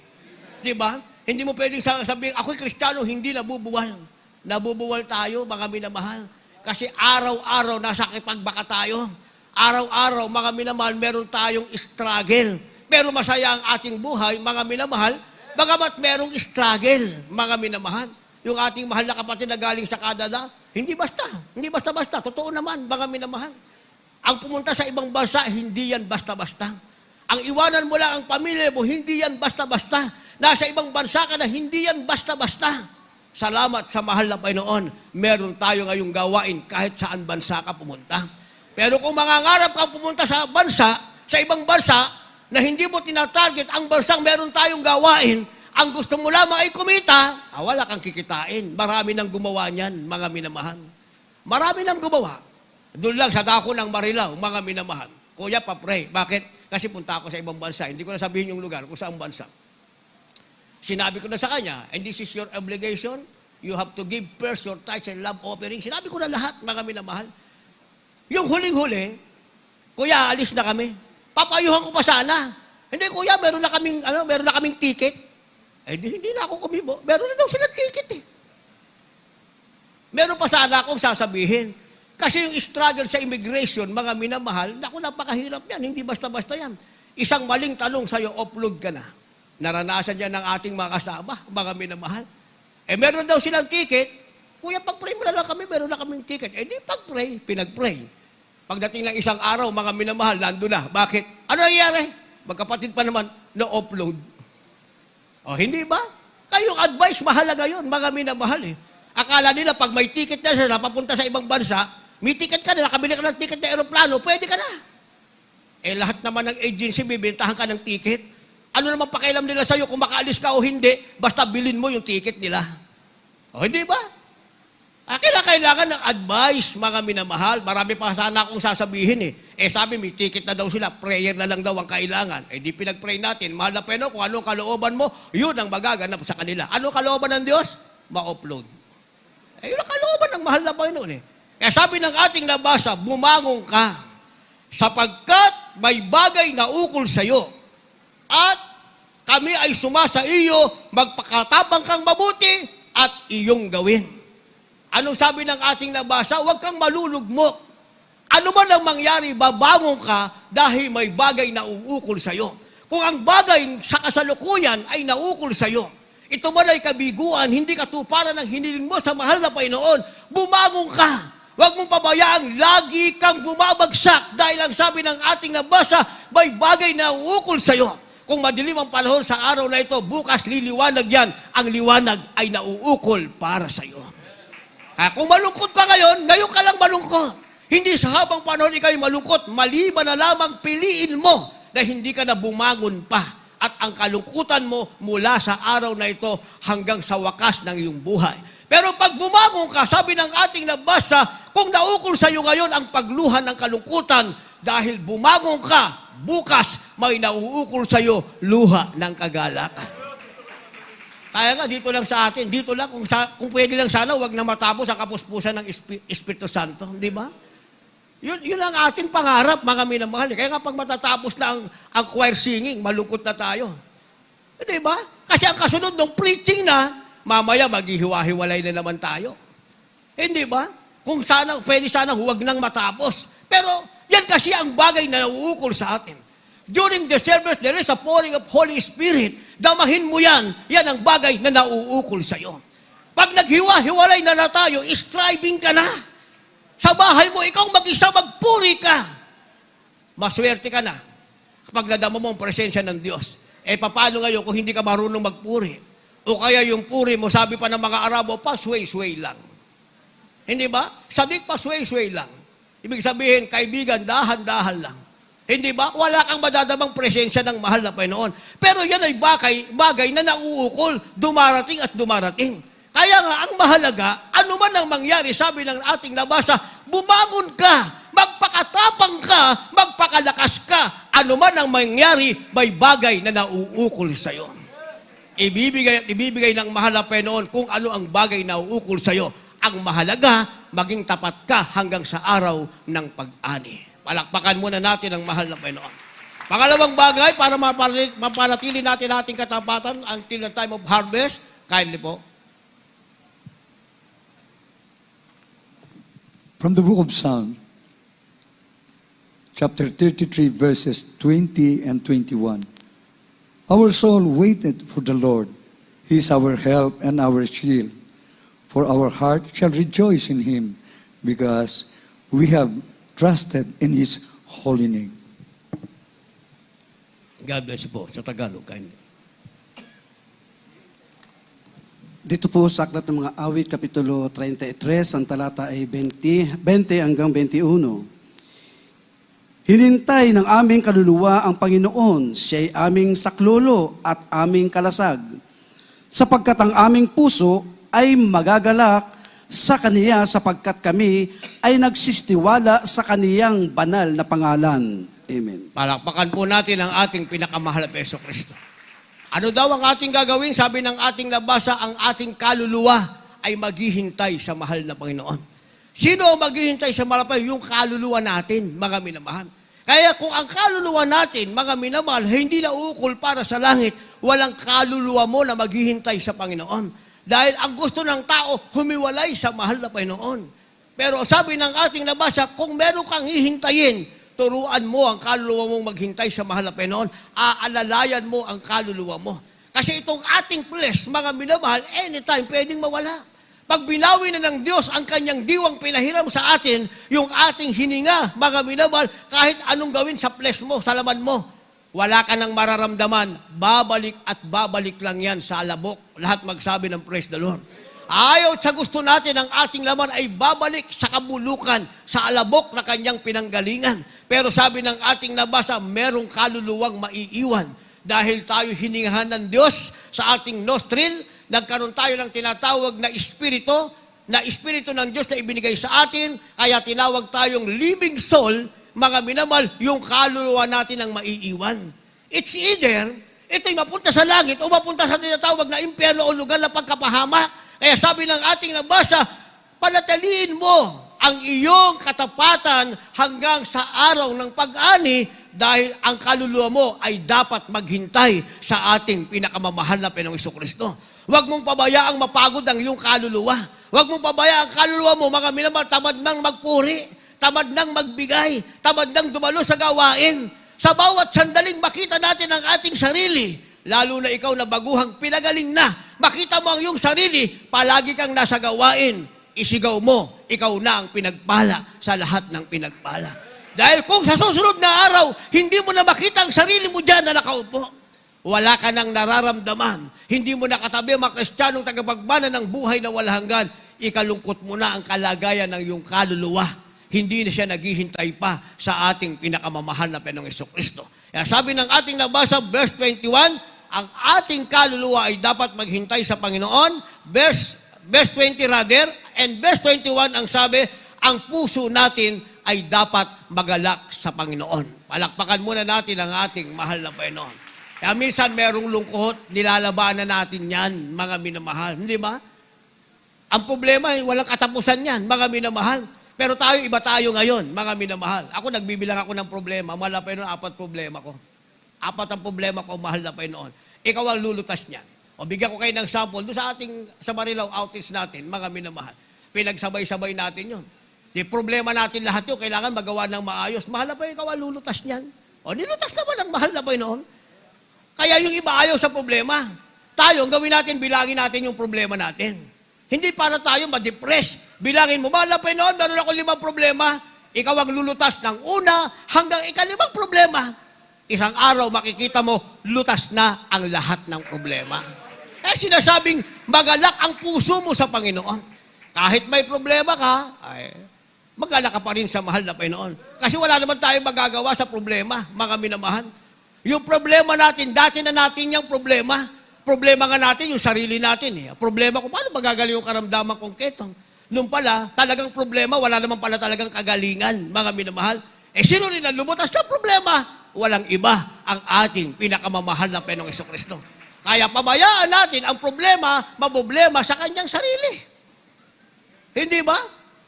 Speaker 2: Di ba? Hindi mo pwedeng sabihin, ako'y Kristiyano, hindi nabubuwal. Nabubuwal tayo, mga minamahal. Kasi araw-araw nasa kipagbaka tayo. Araw-araw, mga minamahal, meron tayong struggle. Pero masaya ang ating buhay, mga minamahal, bagamat merong struggle, mga minamahal. Yung ating mahal na kapatid na galing sa Canada, hindi basta-basta. Totoo naman, mga minamahal. Ang pumunta sa ibang bansa, hindi yan basta-basta. Ang iwanan mo lang ang pamilya mo, hindi yan basta-basta. Nasa ibang bansa ka na, hindi yan basta-basta. Salamat sa mahal na Panginoon, meron tayo ngayong gawain kahit saan bansa ka pumunta. Pero kung mangangarap kang pumunta sa bansa, sa ibang bansa, na hindi mo tinatarget ang bansang meron tayong gawain, ang gusto mo lamang ay kumita, wala kang kikitain. Marami nang gumawa niyan, mga minamahal. Marami nang gumawa. Doon lang sa dako ng Marilao, mga minamahal. Kuya, pa-pray. Bakit? Kasi punta ako sa ibang bansa. Hindi ko na sabihin yung lugar kung saan bansa. Sinabi ko na sa kanya, and this is your obligation, you have to give first your tithes and love offering. Sinabi ko na lahat, mga minamahal. Yung huling-huli, kuya, alis na kami. Papayuhan ko pa sana. Hindi, kuya, meron na kaming ticket. Hindi na ako kumibo. Meron na daw silang ticket eh. Meron pa sana akong sasabihin. Kasi yung struggle sa immigration, mga minamahal, naku, napakahirap yan. Hindi basta-basta yan. Isang maling tanong sa'yo, offload ka na. Naranasan yan ng ating mga kasama, mga minamahal. Meron daw silang ticket. Kuya, pag-pray mo na lang kami, meron na kaming ticket. Di pag-pray, pinag-pray. Pagdating ng isang araw, mga minamahal, nando na. Bakit? Ano nangyari? Magkapatid pa naman, no-upload. Hindi ba? Kayong advice, mahalaga yun, mga minamahal eh. Akala nila, pag may ticket na sila, papunta sa ibang bansa, may ticket ka na, nakabili ka ng ticket na aeroplano, pwede ka na. Lahat naman ng agency, bibentahan ka ng ticket. Ano naman pakialam nila sa'yo kung makaalis ka o hindi, basta bilhin mo yung ticket nila. Hindi ba? Kailangan ng advice, mga minamahal. Marami pa sana akong sasabihin eh. Sabi, may ticket na daw sila, prayer na lang daw ang kailangan. Di pinag-pray natin, mahal na Peno, kung anong kalooban mo, yun ang magaganap sa kanila. Anong kalooban ng Diyos? Ma-upload. Yun ang kalooban ng mahal na Panginoon eh. Kaya sabi ng ating nabasa, bumangon ka, sapagkat may bagay na ukol sa iyo, at kami ay sumasa iyo, magpakatapang kang mabuti, at iyong gawin. Anong sabi ng ating nabasa? Huwag kang malulugmok. Ano man ang mangyari, babangon ka dahil may bagay na uukol sa iyo. Kung ang bagay sa kasalukuyan ay naukol sa iyo, ito man ay kabiguan, hindi katuparan ng hiniling mo sa mahal na Panginoon, bumangon ka. Huwag mong pabayaang lagi kang bumabagsak dahil ang sabi ng ating nabasa, may bagay na uukol sa iyo. Kung madilim ang panahon sa araw na ito, bukas liliwanag yan. Ang liwanag ay nauukol para sa iyo. Kung malungkot ka ngayon ka lang malungkot. Hindi sa habang panahon ikaw'y malungkot, maliban na lamang piliin mo na hindi ka na bumangon pa. At ang kalungkutan mo mula sa araw na ito hanggang sa wakas ng iyong buhay. Pero pag bumangon ka, sabi ng ating nabasa, kung naukol sa iyo ngayon ang pagluhan ng kalungkutan, dahil bumangon ka, bukas may nauukol sa iyo luha ng kagalakan. Kaya nga, dito lang sa atin, dito lang, kung pwede lang sana, huwag na matapos ang kapuspusan ng Espiritu Santo. Di ba? Yun ang ating pangarap, mga minamahal. Kaya nga pag matatapos na ang choir singing, malungkot na tayo. Di ba? Kasi ang kasunod ng preaching na, mamaya maghihiwa-hiwalay na naman tayo. Hindi ba? Kung sana, pwede sana huwag nang matapos. Pero yan kasi ang bagay na nauukol sa atin. During the service, there is a pouring of Holy Spirit. Damahin mo yan. Yan ang bagay na nauukol sa iyo. Pag naghiwa-hiwalay na tayo, striving ka na. Sa bahay mo, ikaw mag-isa, magpuri ka. Maswerte ka na kapag nadama mo ang presensya ng Diyos. Paano ngayon kung hindi ka marunong magpuri? O kaya yung puri mo, sabi pa ng mga Arabo, pasway-sway lang. Hindi ba? Sadik, pasway-sway lang. Ibig sabihin, kaibigan, dahan-dahan lang. Hindi ba? Wala kang madadamang presensya ng mahal na Panginoon. Pero yan ay bagay na nauukol, dumarating at dumarating. Kaya nga, ang mahalaga, ano man ang mangyari, sabi ng ating nabasa, bumangon ka, magpakatapang ka, magpakalakas ka. Ano man ang mangyari, may bagay na nauukol sa iyo. Ibibigay ng mahal na Panginoon kung ano ang bagay na nauukol sa iyo. Ang mahalaga, maging tapat ka hanggang sa araw ng pag-ani. Palakpakan muna natin ang mahal na Panginoon. Pangalawang bagay, para mapanatili natin ating katapatan until the time of harvest, kindly po.
Speaker 4: From the book of Psalms, chapter 33, verses 20 and 21. Our soul waited for the Lord. He is our help and our shield. For our heart shall rejoice in Him, because we have trusted in His holy name.
Speaker 2: God bless you po. Sa Tagalog, kindly.
Speaker 5: Dito po sa Aklat ng mga Awit, Kapitulo 33, ang talata ay 20 hanggang 21. Hinintay ng aming kaluluwa ang Panginoon, siya'y aming saklolo at aming kalasag, sapagkat ang aming puso ay magagalak sa Kaniya sapagkat kami ay nagsistiwala sa Kaniyang banal na pangalan. Amen.
Speaker 2: Palakpakan po natin ang ating pinakamahal na Hesus Kristo. Ano daw ang ating gagawin? Sabi ng ating nabasa, ang ating kaluluwa ay maghihintay sa mahal na Panginoon. Sino ang maghihintay sa mahal na Panginoon? Yung kaluluwa natin, mga minamahal. Kaya kung ang kaluluwa natin, mga minamahal, hindi na ukol para sa langit, walang kaluluwa mo na maghihintay sa Panginoon. Dahil ang gusto ng tao, humiwalay sa mahal na Panginoon. Pero sabi ng ating nabasa, kung meron kang hihintayin, turuan mo ang kaluluwa mong maghintay sa mahal na Panginoon, aalalayan mo ang kaluluwa mo. Kasi itong ating flesh, mga minamahal, anytime pwedeng mawala. Pag binawi na ng Diyos ang kanyang diwang pinahiram sa atin, yung ating hininga, mga minamahal, kahit anong gawin sa flesh mo, sa laman mo, wala ka nang mararamdaman, babalik at babalik lang yan sa alabok. Lahat magsabi ng praise the Lord. Ayaw sa gusto natin ang ating laman ay babalik sa kabulukan, sa alabok na kanyang pinanggalingan. Pero sabi ng ating nabasa, merong kaluluwang maiiwan. Dahil tayo hiningahan ng Diyos sa ating nostril, nagkaroon tayo ng tinatawag na espiritu ng Diyos na ibinigay sa atin, kaya tinawag tayong living soul, mga minamahal, yung kaluluwa natin ang maiiwan. It's either, ito'y mapunta sa langit o mapunta sa tinatawag na impyerno o lugar na pagkapahama. Kaya sabi ng ating nabasa, panatiliin mo ang iyong katapatan hanggang sa araw ng pag-ani dahil ang kaluluwa mo ay dapat maghintay sa ating pinakamamahal na Panginoong Jesucristo. Huwag mong pabayaang mapagod ang iyong kaluluwa. Huwag mong pabayaan ang kaluluwa mo, mga minamahal, tamad nang magpuri, tamad nang magbigay, tamad nang dumalo sa gawain. Sa bawat sandaling makita natin ang ating sarili, lalo na ikaw na baguhang pinagaling na, makita mo ang iyong sarili, palagi kang nasa gawain, isigaw mo, ikaw na ang pinagpala sa lahat ng pinagpala. Dahil kung sa susunod na araw, hindi mo na makita ang sarili mo dyan na nakaupo, wala ka nang nararamdaman, hindi mo nakatabi ang mga Kristiyanong tagapagbana ng buhay na walang hanggan, ikalungkot mo na ang kalagayan ng iyong kaluluwa. Hindi na siya naghihintay pa sa ating pinakamamahal na Panginoong Jesucristo. Kaya sabi ng ating nabasa, verse 21, ang ating kaluluwa ay dapat maghintay sa Panginoon. Verse 20 rather, and verse 21 ang sabi, ang puso natin ay dapat magalak sa Panginoon. Palakpakan muna natin ang ating mahal na Panginoon. Kaya minsan merong lungkot, nilalabanan natin yan, mga minamahal. Hindi ba? Ang problema ay walang katapusan yan, mga minamahal. Pero tayo, iba tayo ngayon, mga minamahal. Ako, nagbibilang ako ng problema. Mahal na Panginoon, 4 problema ko. 4 ang problema ko, mahal na Panginoon. Ikaw ang lulutas niyan. O bigyan ko kayo ng sample. Doon sa Marilao outage natin, mga minamahal. Pinagsabay-sabay natin yun. Di problema natin lahat yun, kailangan magawa ng maayos. Mahal na Panginoon, ikaw ang lulutas niyan. O nilutas naman ang mahal na Panginoon. Kaya yung iba ayaw sa problema. Tayo, ang gawin natin, bilangin natin yung problema natin. Hindi para tayo ma-depress. Bilangin mo, mahal na Panginoon, meron ako 5 problema. Ikaw ang lulutas ng una hanggang 5 problema. Isang araw makikita mo, lutas na ang lahat ng problema. Sinasabing, magalak ang puso mo sa Panginoon. Kahit may problema ka, ay magalak ka pa rin sa mahal na Panginoon. Kasi wala naman tayong magagawa sa problema, mga minamahal. Yung problema natin, dati na natin yung problema. Problema nga natin, yung sarili natin. Problema ko, paano magagaling yung karamdaman kong ketong? Nung pala, talagang problema, wala naman pala talagang kagalingan, mga minamahal. Sino rin ang lumutas ng problema? Walang iba ang ating pinakamamahal na Panginoong Jesucristo. Kaya pabayaan natin ang problema, maboblema sa kanyang sarili. Hindi ba?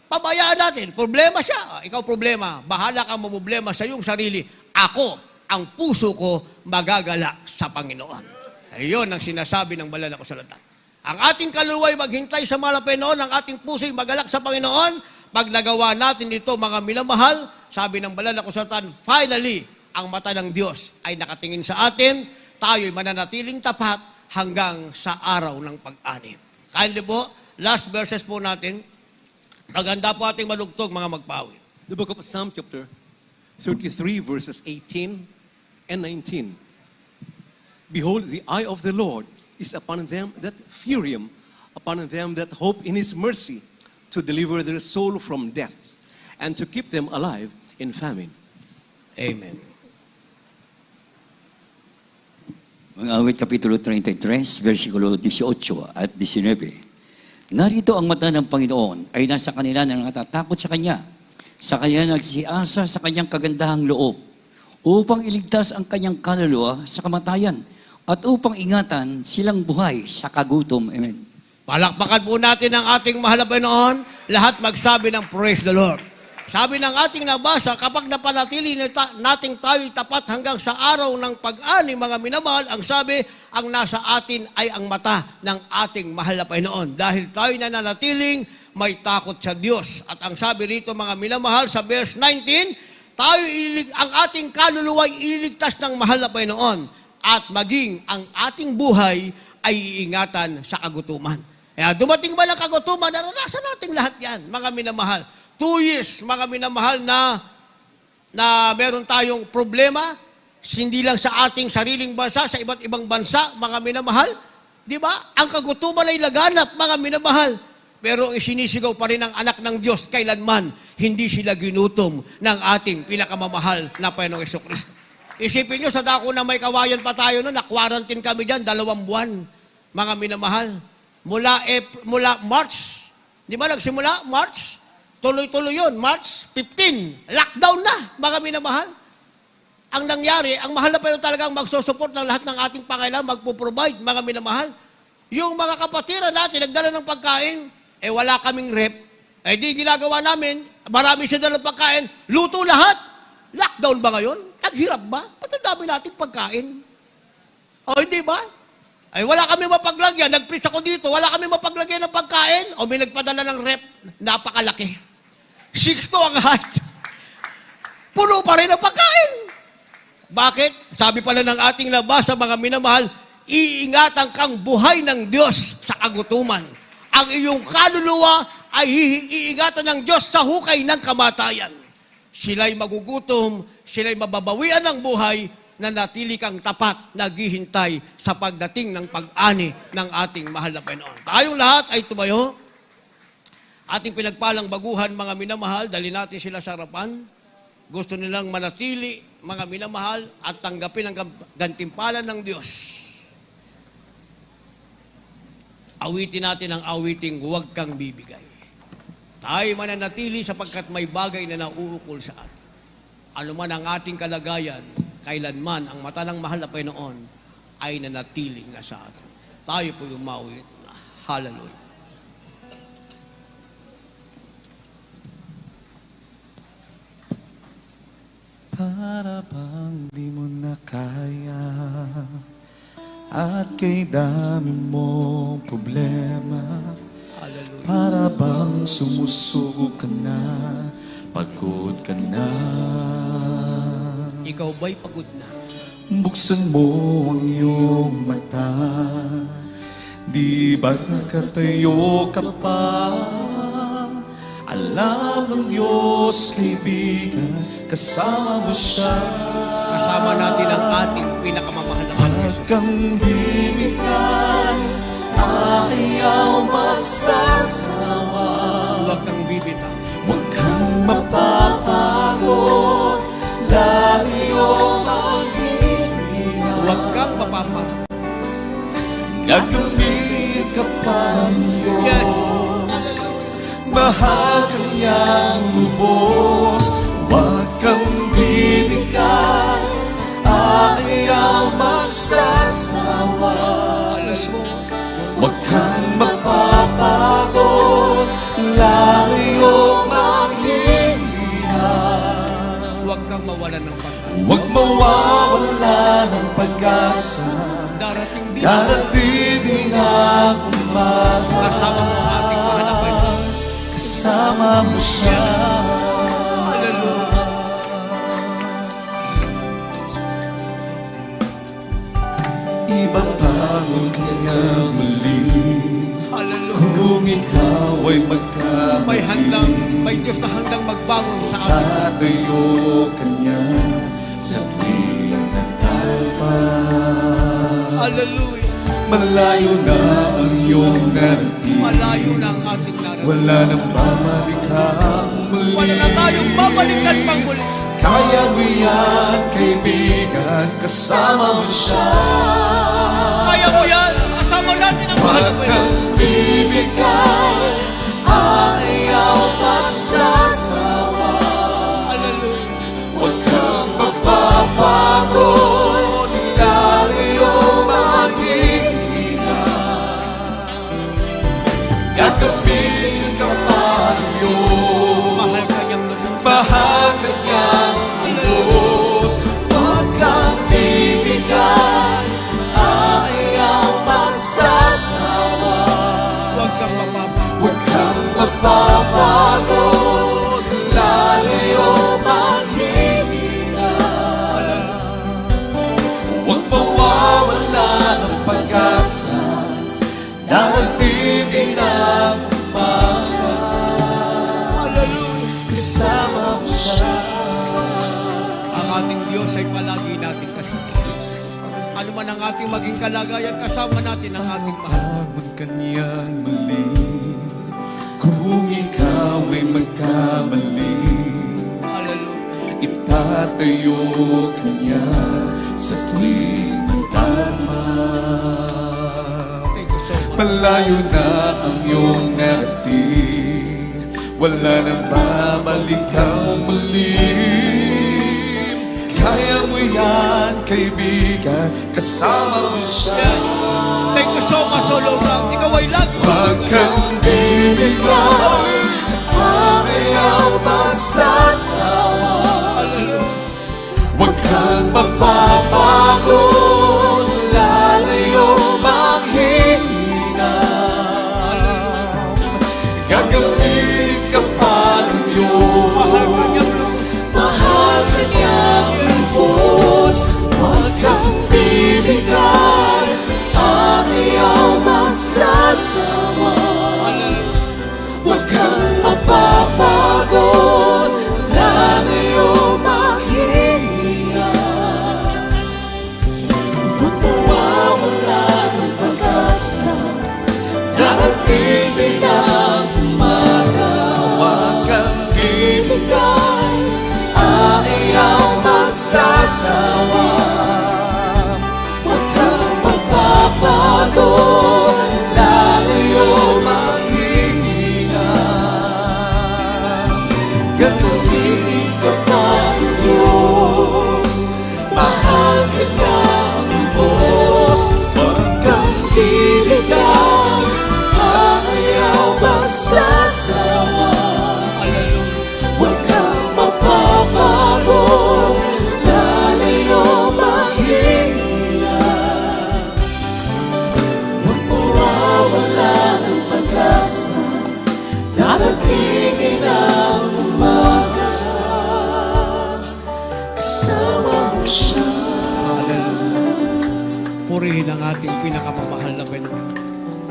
Speaker 2: Pabayaan natin. Problema siya. Ikaw problema. Bahala kang mamoblema sa iyong sarili. Ako, ang puso ko, magagala sa Panginoon. Ayun ang sinasabi ng banal na kasulatan. Ang ating kaluluwa ay maghintay sa mahal na Panginoon, ang ating puso ay magalak sa Panginoon. Pag nagawa natin ito, mga minamahal, sabi ng banal na kasulatan, finally, ang mata ng Diyos ay nakatingin sa atin, tayo ay mananatiling tapat hanggang sa araw ng pag-ani. Kindly po, last verses po natin. Maganda po ating malugtog, mga magpawi.
Speaker 3: The book of Psalm chapter 33 verses 18 and 19. Behold, the eye of the Lord is upon them that fear him, upon them that hope in his mercy, to deliver their soul from death, and to keep them alive in famine.
Speaker 2: Amen.
Speaker 1: Mga awit Kapitulo 33, versikulo 18 at 19. Narito ang mata ng Panginoon ay nasa kanila na natatakot sa Kanya. Sa Kanya nagsiasa sa Kanyang kagandahang loob, upang iligtas ang Kanyang kaluluwa sa kamatayan, at upang ingatan silang buhay sa kagutom. Amen.
Speaker 2: Palakpakan po natin ang ating mahal na Panginoon. Lahat magsabi ng praise the Lord. Sabi ng ating nabasa, kapag napanatili nating tayo'y tapat hanggang sa araw ng pag-ani, mga minamahal, ang sabi, ang nasa atin ay ang mata ng ating mahal na Panginoon. Dahil tayo nananatiling may takot sa Diyos. At ang sabi rito, mga minamahal, sa verse 19, ang ating kaluluwa ay ililigtas ng mahal na Panginoon, at maging ang ating buhay ay iingatan sa kagutuman. Kaya dumating ba ng kagutuman, naranasan natin lahat yan, mga minamahal. 2 years, mga minamahal, na meron tayong problema, hindi lang sa ating sariling bansa, sa iba't ibang bansa, mga minamahal. Di ba? Ang kagutuman ay laganap, mga minamahal. Pero isinisigaw pa rin ang anak ng Diyos, kailanman hindi sila ginutom ng ating pinakamamahal na Panginoong Jesucristo. Isipin nyo, sa dako na may kawayan pa tayo noon, na-quarantine kami dyan, 2 buwan, mga minamahal. Mula March, di ba nagsimula? March, tuloy-tuloy yun, March 15, lockdown na, mga minamahal. Ang nangyari, ang mahal na Panginoon talagang magsusupport ng lahat ng ating pangailangan, magpo-provide, mga minamahal. Yung mga kapatiran natin, nagdala ng pagkain, wala kaming rep, di ginagawa namin, marami siya dala ng pagkain, luto lahat. Lockdown ba ngayon? Naghirap ba? Ba't ang dami natin pagkain? Hindi ba? Wala kami mapaglagyan. Nag-preach ako dito, wala kami mapaglagyan ng pagkain. May nagpadala ng rep, napakalaki. 6 to ang height. Puno pa rin ang pagkain. Bakit? Sabi pala ng ating labas sa mga minamahal, iingatan kang buhay ng Diyos sa kagutuman. Ang iyong kaluluwa ay iingatan ng Diyos sa hukay ng kamatayan. Sila'y magugutom, sila'y mababawian ng buhay, na natili kang tapat, naghihintay sa pagdating ng pag-ani ng ating mahal na Panginoon. Tayong lahat ay tumayo. Ating pinagpalang baguhan, mga minamahal, dali natin sila sa harapan. Gusto nilang manatili, mga minamahal, at tanggapin ang gantimpalan ng Diyos. Awitin natin ang awiting huwag kang bibigay. Tayo mananatili sapagkat may bagay na nauukol sa atin. Ano man ang ating kalagayan, kailanman ang mata ng mahal na Panginoon ay nanatiling nasa atin. Tayo po yung mauwit na. Hallelujah.
Speaker 6: Para bang di mo na kaya at kay dami mong problema,
Speaker 2: Hallelujah.
Speaker 6: para bang sumusuko ka na, pagod ka na.
Speaker 2: Ikaw ba'y pagod na?
Speaker 6: Buksan mo ang iyong mata, di ba't nakatayo ka pa? Alam ng Diyos, kaibigan, kasama mo siya.
Speaker 2: Kasama natin ang ating pinakamamahal na Panginoon Jesus.
Speaker 6: Huwag kang bibigay, ayaw magsasawa.
Speaker 2: Huwag kang bibitaw.
Speaker 6: Huwag kang mapapagod, layong maghihina.
Speaker 2: Huwag kang mapapagod.
Speaker 6: Gagamit ka pa ng Diyos.
Speaker 2: Yes.
Speaker 6: Mahal kanyang lubos. Huwag kang bibigay, ayaw magsasawa. Huwag kang mapapagod, layong maghihina.
Speaker 2: Huwag kang mawalan ng pag-asa.
Speaker 6: Huwag mawawala ng pag-asa.
Speaker 2: Darating din.
Speaker 6: Darating din ang umaga.
Speaker 2: Kasama mo ang ating mahal na Panginoon.
Speaker 6: Kasama mo siya.
Speaker 2: Hallelujah.
Speaker 6: Ibabangon niya muli
Speaker 2: Hallelujah.
Speaker 6: Kung ikaw ay
Speaker 2: May Diyos na handang magbangon sa atin.
Speaker 6: tatayo kanya sa tuwing nagtalpa.
Speaker 2: Hallelujah.
Speaker 6: Malayo na ang iyong narating.
Speaker 2: Malayo na ang ating narating.
Speaker 6: Wala nang babalikan muli.
Speaker 2: Wala na tayong babalikan pang muli.
Speaker 6: Kaya mo yan, kaibigan, kasama mo siya.
Speaker 2: Kaya mo yan. Kasama natin ang mahal
Speaker 6: Huwag
Speaker 2: mo yan.
Speaker 6: kang bibigay, ayaw magsasawa.
Speaker 2: Hallelujah.
Speaker 6: Huwag kang mapapagod, lalayo maghihina. Gagawin ka pa yun,
Speaker 2: Mahal ka niyang lubos.
Speaker 6: mahal ka niyang lubos. Huwag kang bibigay, ayaw magsasawa.
Speaker 2: Huwag kang mapapa.
Speaker 6: Huwag kang mapapagod, lalayo maghihina. Huwag mawawala ng pag-asa, darating din ang umaga.
Speaker 2: Hallelujah.
Speaker 6: Kasama mo siya.
Speaker 2: Ang ating Diyos ay palagi natin kasama. Ano man ang ating maging kalagayan, kasama natin ang ating mahal.
Speaker 6: Huwag kanyang mali, kung ikaw ay magkamali.
Speaker 2: Hallelujah.
Speaker 6: Itatayo kanya sa tuwing magtama.
Speaker 2: Thank you so much.
Speaker 6: Malayo na ang iyong narating, wala nang babalik ang muli. Kaya mo yan, kaibigan, kasama mo siya.
Speaker 2: Thank you so much, O Lord. Ikaw ay lagi.
Speaker 6: Huwag kang bibigay, ayaw magsasawa. Huwag kang mapapagod, lalayo maghihina. Gagawin ka pa rin yun, mahal ka niyang lubos. Huwag kang bibigay, ayaw magsasawa. Huwag kang mapapagod, lalayo maghihina. Huwag mawawala ng pag-asa, darating din ang umaga. Huwag kang bibigay, ayaw magsasawa. Huwag kang mapapagod, lalayo maghihina. Gagawin ka pa ng Diyos, mahal ka ng lubos. Huwag kang bibigay, ayaw magsasawa. Huwag kang mapapagod, lalayo maghihina. Huwag mawawala ng pag-asa, darating din ang umaga. Kasama mo siya.
Speaker 2: Purihin ang ating pinakamamahal na Panginoon.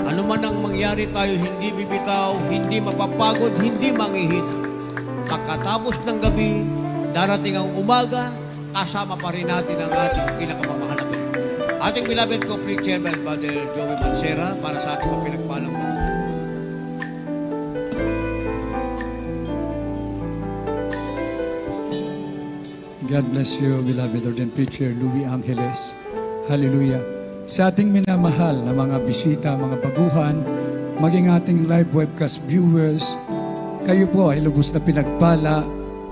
Speaker 2: Ano man ang mangyari tayo, hindi bibitaw, hindi mapapagod, hindi manghihina. Pagkatapos ng gabi, darating ang umaga, kasama pa rin natin ang ating pinakamamahal na Panginoon. Ating beloved co-preacher, Brother Joey Mancera, para sa ating mapinagpalang mga.
Speaker 4: God bless you, beloved ordained preacher Louis Angeles. Hallelujah. Sa ating minamahal na mga bisita, mga baguhan, maging ating live webcast viewers, kayo po ay lubos na pinagpala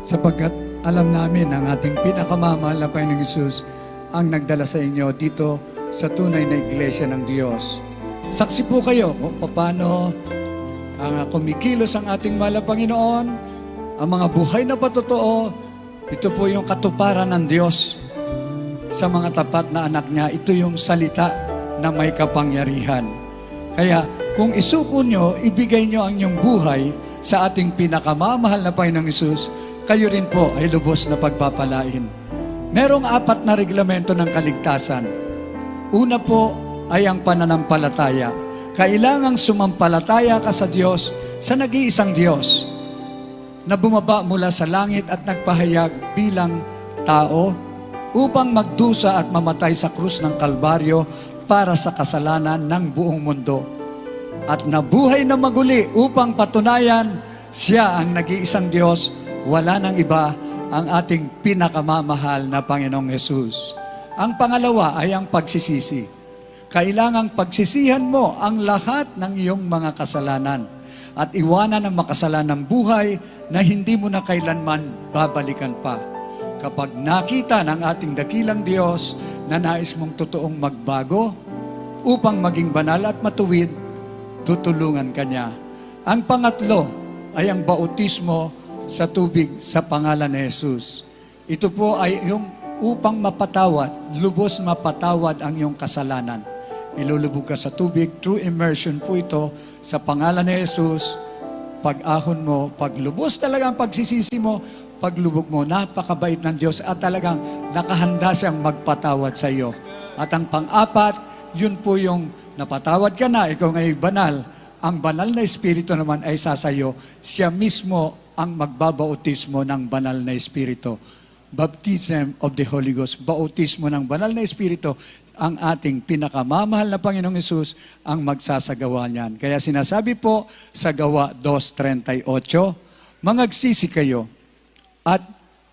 Speaker 4: sapagkat alam namin ang ating pinakamamahal na Panginoong Hesus ang nagdala sa inyo dito sa tunay na iglesia ng Diyos. Saksi po kayo kung paano ang kumikilos ang ating mahal na Panginoon, ang mga buhay na patotoo. Ito po yung katuparan ng Diyos sa mga tapat na anak niya. Ito yung salita na may kapangyarihan. Kaya kung isuko nyo, ibigay nyo ang inyong buhay sa ating pinakamamahal na Panginoong Hesus, kayo rin po ay lubos na pagpapalain. Merong 4 na reglamento ng kaligtasan. Una po ay ang pananampalataya. Kailangang sumampalataya ka sa Diyos, sa nag-iisang Diyos, na bumaba mula sa langit at nagpahayag bilang tao upang magdusa at mamatay sa krus ng Kalbaryo para sa kasalanan ng buong mundo. At nabuhay na maguli upang patunayan siya ang nag-iisang Diyos, wala nang iba, ang ating pinakamamahal na Panginoong Hesus. Ang pangalawa ay ang pagsisisi. Kailangang pagsisihan mo ang lahat ng iyong mga kasalanan at iwanan ang makasalanang buhay na hindi mo na kailanman babalikan pa. Kapag nakita ng ating dakilang Diyos na nais mong totoong magbago upang maging banal at matuwid, tutulungan ka niya. Ang pangatlo ay ang bautismo sa tubig sa pangalan ni Jesus. Ito po ay yung upang mapatawad, lubos mapatawad ang iyong kasalanan. Ilulubog ka sa tubig, true immersion po ito sa pangalan ni Jesus. Pag-ahon mo, paglubos talaga ang pagsisisi mo, paglubog mo, napakabait ng Diyos at talagang nakahanda siyang magpatawad sa iyo. At ang pang-apat, yun po yung napatawad ka na, ikaw ngay banal. Ang banal na Espiritu naman ay sasayo. Siya mismo ang magbabautismo ng banal na Espiritu. Baptism of the Holy Ghost. Bautismo ng banal na Espiritu. Ang ating pinakamamahal na Panginoong Hesus ang magsasagawa niyan. Kaya sinasabi po sa Gawa 2:38, mangagsisi kayo at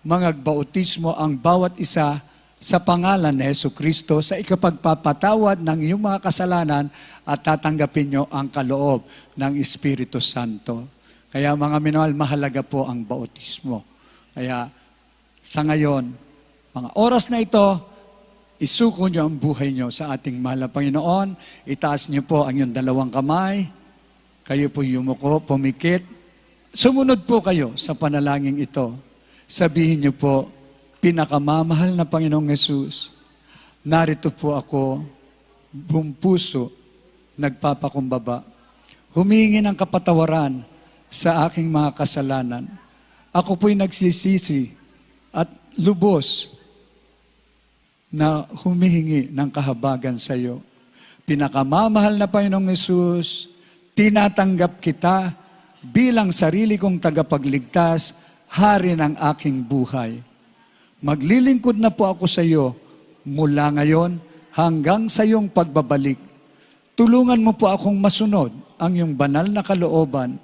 Speaker 4: mangagbautismo ang bawat isa sa pangalan ni Jesucristo sa ikapagpapatawad ng iyong mga kasalanan at tatanggapin nyo ang kaloob ng Espiritu Santo. Kaya mga minahal, mahalaga po ang bautismo. Kaya sa ngayon, mga oras na ito, isuko nyo ang buhay nyo sa ating mahal na Panginoon. Itaas nyo po ang iyong dalawang kamay. Kayo po yumuko, pumikit. Sumunod po kayo sa panalangin ito. Sabihin nyo po, pinakamamahal na Panginoong Hesus, narito po ako, buong puso, nagpapakumbaba. Humingi ng kapatawaran sa aking mga kasalanan. Ako po'y nagsisisi at lubos na humihingi ng kahabagan sa iyo. Pinakamamahal na Panginoong Hesus, tinatanggap kita bilang sarili kong tagapagligtas, hari ng aking buhay. Maglilingkod na po ako sa iyo mula ngayon hanggang sa iyong pagbabalik. Tulungan mo po akong masunod ang iyong banal na kalooban.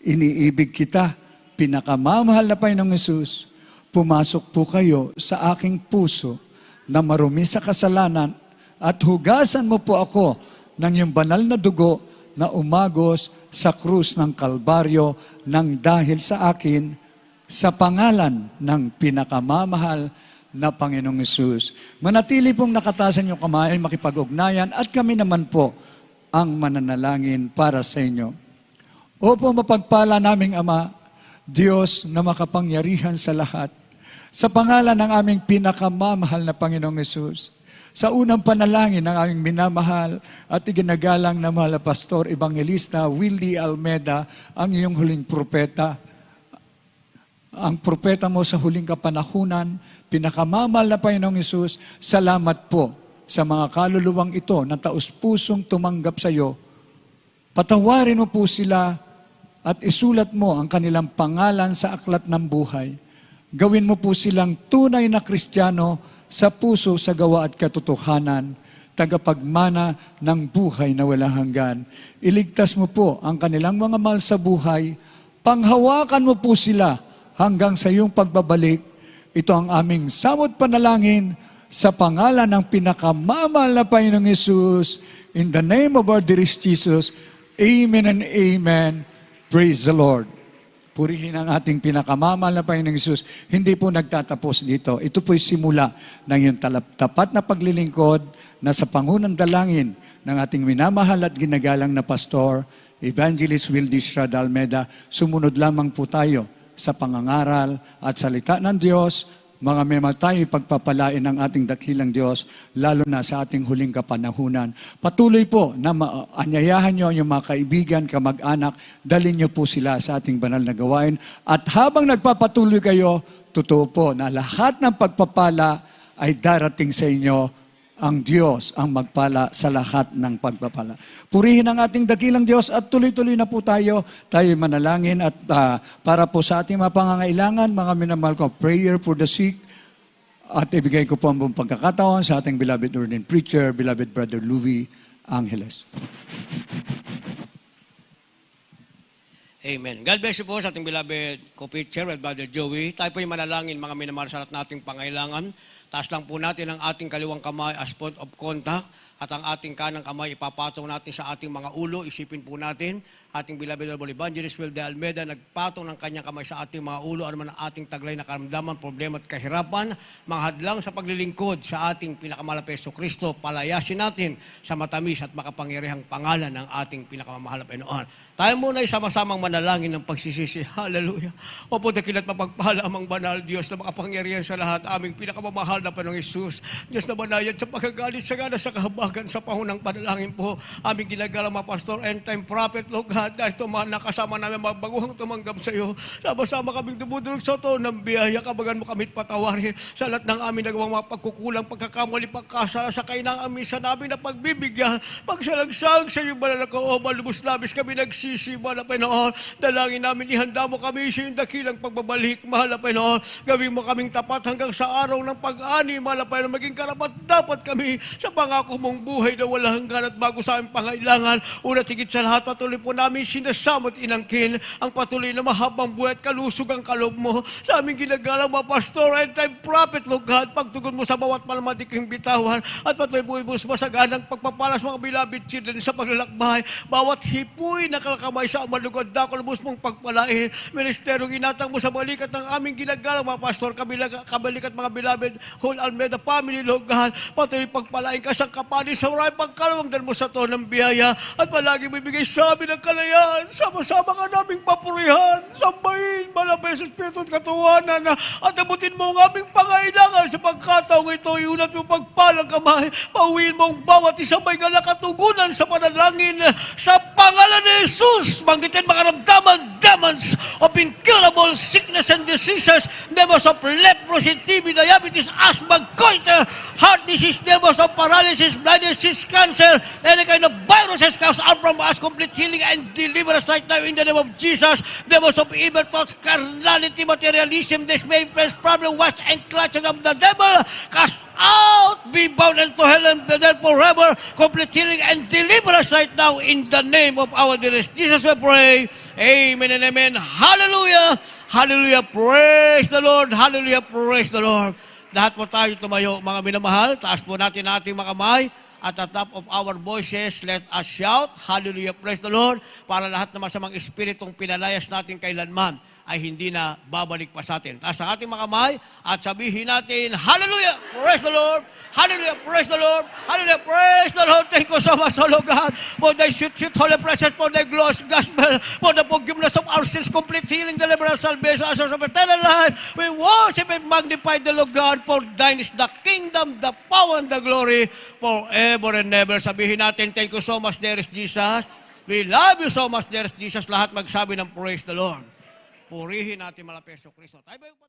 Speaker 4: Iniibig kita, pinakamamahal na Panginoong Hesus. Pumasok po kayo sa aking puso na marumi sa kasalanan at hugasan mo po ako ng iyong banal na dugo na umagos sa krus ng Kalbaryo nang dahil sa akin sa pangalan ng pinakamamahal na Panginoong Hesus. Manatili pong nakatasan yung kamay, makipag-ugnayan at kami naman po ang mananalangin para sa inyo. Opo, mapagpala naming Ama, Diyos na makapangyarihan sa lahat, sa pangalan ng aming pinakamamahal na Panginoong Hesus, sa unang panalangin ng aming minamahal at iginagalang na mahal na Pastor Evangelista Willie Almeda, ang iyong huling propeta, ang propeta mo sa huling kapanahunan, pinakamamahal na Panginoong Hesus, salamat po sa mga kaluluwang ito na taus-pusong tumanggap sa iyo. Patawarin mo po sila at isulat mo ang kanilang pangalan sa aklat ng buhay. Gawin mo po silang tunay na Kristiyano sa puso, sa gawa at katotohanan, tagapagmana ng buhay na walang hanggan. Iligtas mo po ang kanilang mga mahal sa buhay, panghawakan mo po sila hanggang sa iyong pagbabalik. Ito ang aming samot panalangin sa pangalan ng pinakamamahal na Panginoong Hesus. In the name of our dearest Jesus, Amen and Amen. Praise the Lord. Purihin ang ating pinakamamahal na Panginoong Hesus. Hindi po nagtatapos dito. Ito po'y simula ng iyong tapat na paglilingkod na sa pangunang dalangin ng ating minamahal at ginagalang na Pastor, Evangelist Wildy Estrada Almeda. Sumunod lamang po tayo sa pangangaral at salita ng Diyos. Mga mema tayo pagpapalain ng ating dakilang Diyos, lalo na sa ating huling kapanahunan. Patuloy po na anyayahan nyo ang mga kaibigan, kamag-anak, dalhin nyo po sila sa ating banal na gawain. At habang nagpapatuloy kayo, totoo po na lahat ng pagpapala ay darating sa inyo ang Diyos ang magpala sa lahat ng pagpapala. Purihin ang ating dakilang Diyos at tuloy-tuloy na po tayo manalangin at para po sa ating mga pangangailangan, mga minamahal ko, prayer for the sick, at ibigay ko po ang buong pagkakataon sa ating beloved ordained preacher, beloved Brother Louis Angeles.
Speaker 2: Amen. God bless you po sa ating beloved co-preacher with Brother Joey. Tayo po yung manalangin, mga minamahal sa lahat nating pangailangan. Taas lang po natin ang ating kaliwang kamay as point of contact at ang ating kanang kamay ipapatong natin sa ating mga ulo. Isipin po natin, ating beloved Honorable Evangelist Will de Almeida nagpatong ng kanyang kamay sa ating mga ulo. Ano man ang ating taglay na karamdaman, problema at kahirapan, mga hadlang sa paglilingkod sa ating pinakamahal na Hesus Kristo, palayasin natin sa matamis at makapangyarihang pangalan ng ating pinakamamahal na Panginoon. Tayo muna ay sama-samang manalangin ng pagsisisi. Hallelujah. Opo, dakilat mapagpala amang banal Diyos na makapangyarihan sa lahat, aming pinakamamahal na Panginoong Hesus. Diyos na banayad sa pagkagalit sa gana sa kahabagan sa pangunang panalangin po. Aming ginagalang mga pastor and time prophet, Lord God, dahil tumana kasama namin magbaguhang tumanggap sa iyo. Sama-sama kaming dumudulog sa to ng biyaya. Kabagan mo kami't patawari sa lahat ng aming nagawang mga pagkukulang, pagkakamali, pagkasala sa kainang amin sa namin na pagbibigyan. Pagsalagsang sa iyo, banal na kaoban, lubos-labis kami nagsisi, mahal na Panginoon. Dalangin namin, ihanda mo kami sa iyong dakilang pagbabalik, mahal na Panginoon. Gawin mo kaming tapat hanggang sa araw ng pag-ani, mahal na Panginoon. Maging karapat dapat kami sa pangako mong buhay na walang hanggan at bago sa aming pangailangan. Una tigit sa lahat, patuloy po namin sinasama at inangkin ang patuloy na mahabang buhay at kalusog ang kaloob mo sa aming ginagalang mga pastor and time prophet, Lord God. Pagtugon mo sa bawat malamadikring bitawan at patuloy po ibus masaganang pagpapalas mga beloved children sa paglalakbay. Bawat hipoy na kalakamay sa amalugod, dakol bus mong pagpalain. Ministeryong inatang mo sa balikat ng aming ginagalang mga pastor, kabalikat mga beloved whole Almeida family, Lord God. Patuloy pagpalain ka sa kapani sa maraming pagkalawangdan mo sa to ng biyaya at palagi bibigay sa amin ng kalayaan. Sama-sama ka naming papurihan, sambahin, malabay sa Espiritu at katuwanan at abutin mo ang aming pangailangan sa pagkataong ito. Iunat mo pagpalang kamay, pauwiin mo ang bawat isang may galakatugunan sa panalangin sa pangalan ni Jesus. Manggitin makaramdaman, demons of incurable sickness and diseases, demons of leprosy, TB, diabetes, asthma, goiter, heart disease, demons of paralysis, blindness, cancer, any kind of viruses comes out from us, complete healing and deliverance right now in the name of Jesus. Demons of evil thoughts, carnality, materialism, dismay, friends, problem, watch and clutches of the devil, cast out, be bound into hell and be there forever, complete healing and deliverance right now in the name of our dearest Jesus we pray. Amen and amen. Hallelujah! Hallelujah! Praise the Lord! Hallelujah! Praise the Lord! Lahat po tayo tumayo, mga minamahal. Taas po natin ating mga kamay. At the top of our voices, let us shout, Hallelujah, praise the Lord, para lahat ng masamang espiritong pinalayas natin kailanman ay hindi na babalik pa sa atin. Taas ang ating mga kamay at sabihin natin, Hallelujah, praise the Lord, Hallelujah, praise the Lord, Hallelujah, praise the Lord. Thank you so much, O Lord God, for thy sweet, holy presence, for thy glorious gospel, for the forgiveness of our sins, complete healing, deliverance, salvation, assurance of eternal life. We worship and magnify the Lord God, for thine is the kingdom, the power, and the glory, forever and ever. Sabihin natin, thank you so much, dearest Jesus. We love you so much, dearest Jesus. Lahat magsabi ng praise the Lord. Purihin natin malapeso Kristo. Tayo ba yung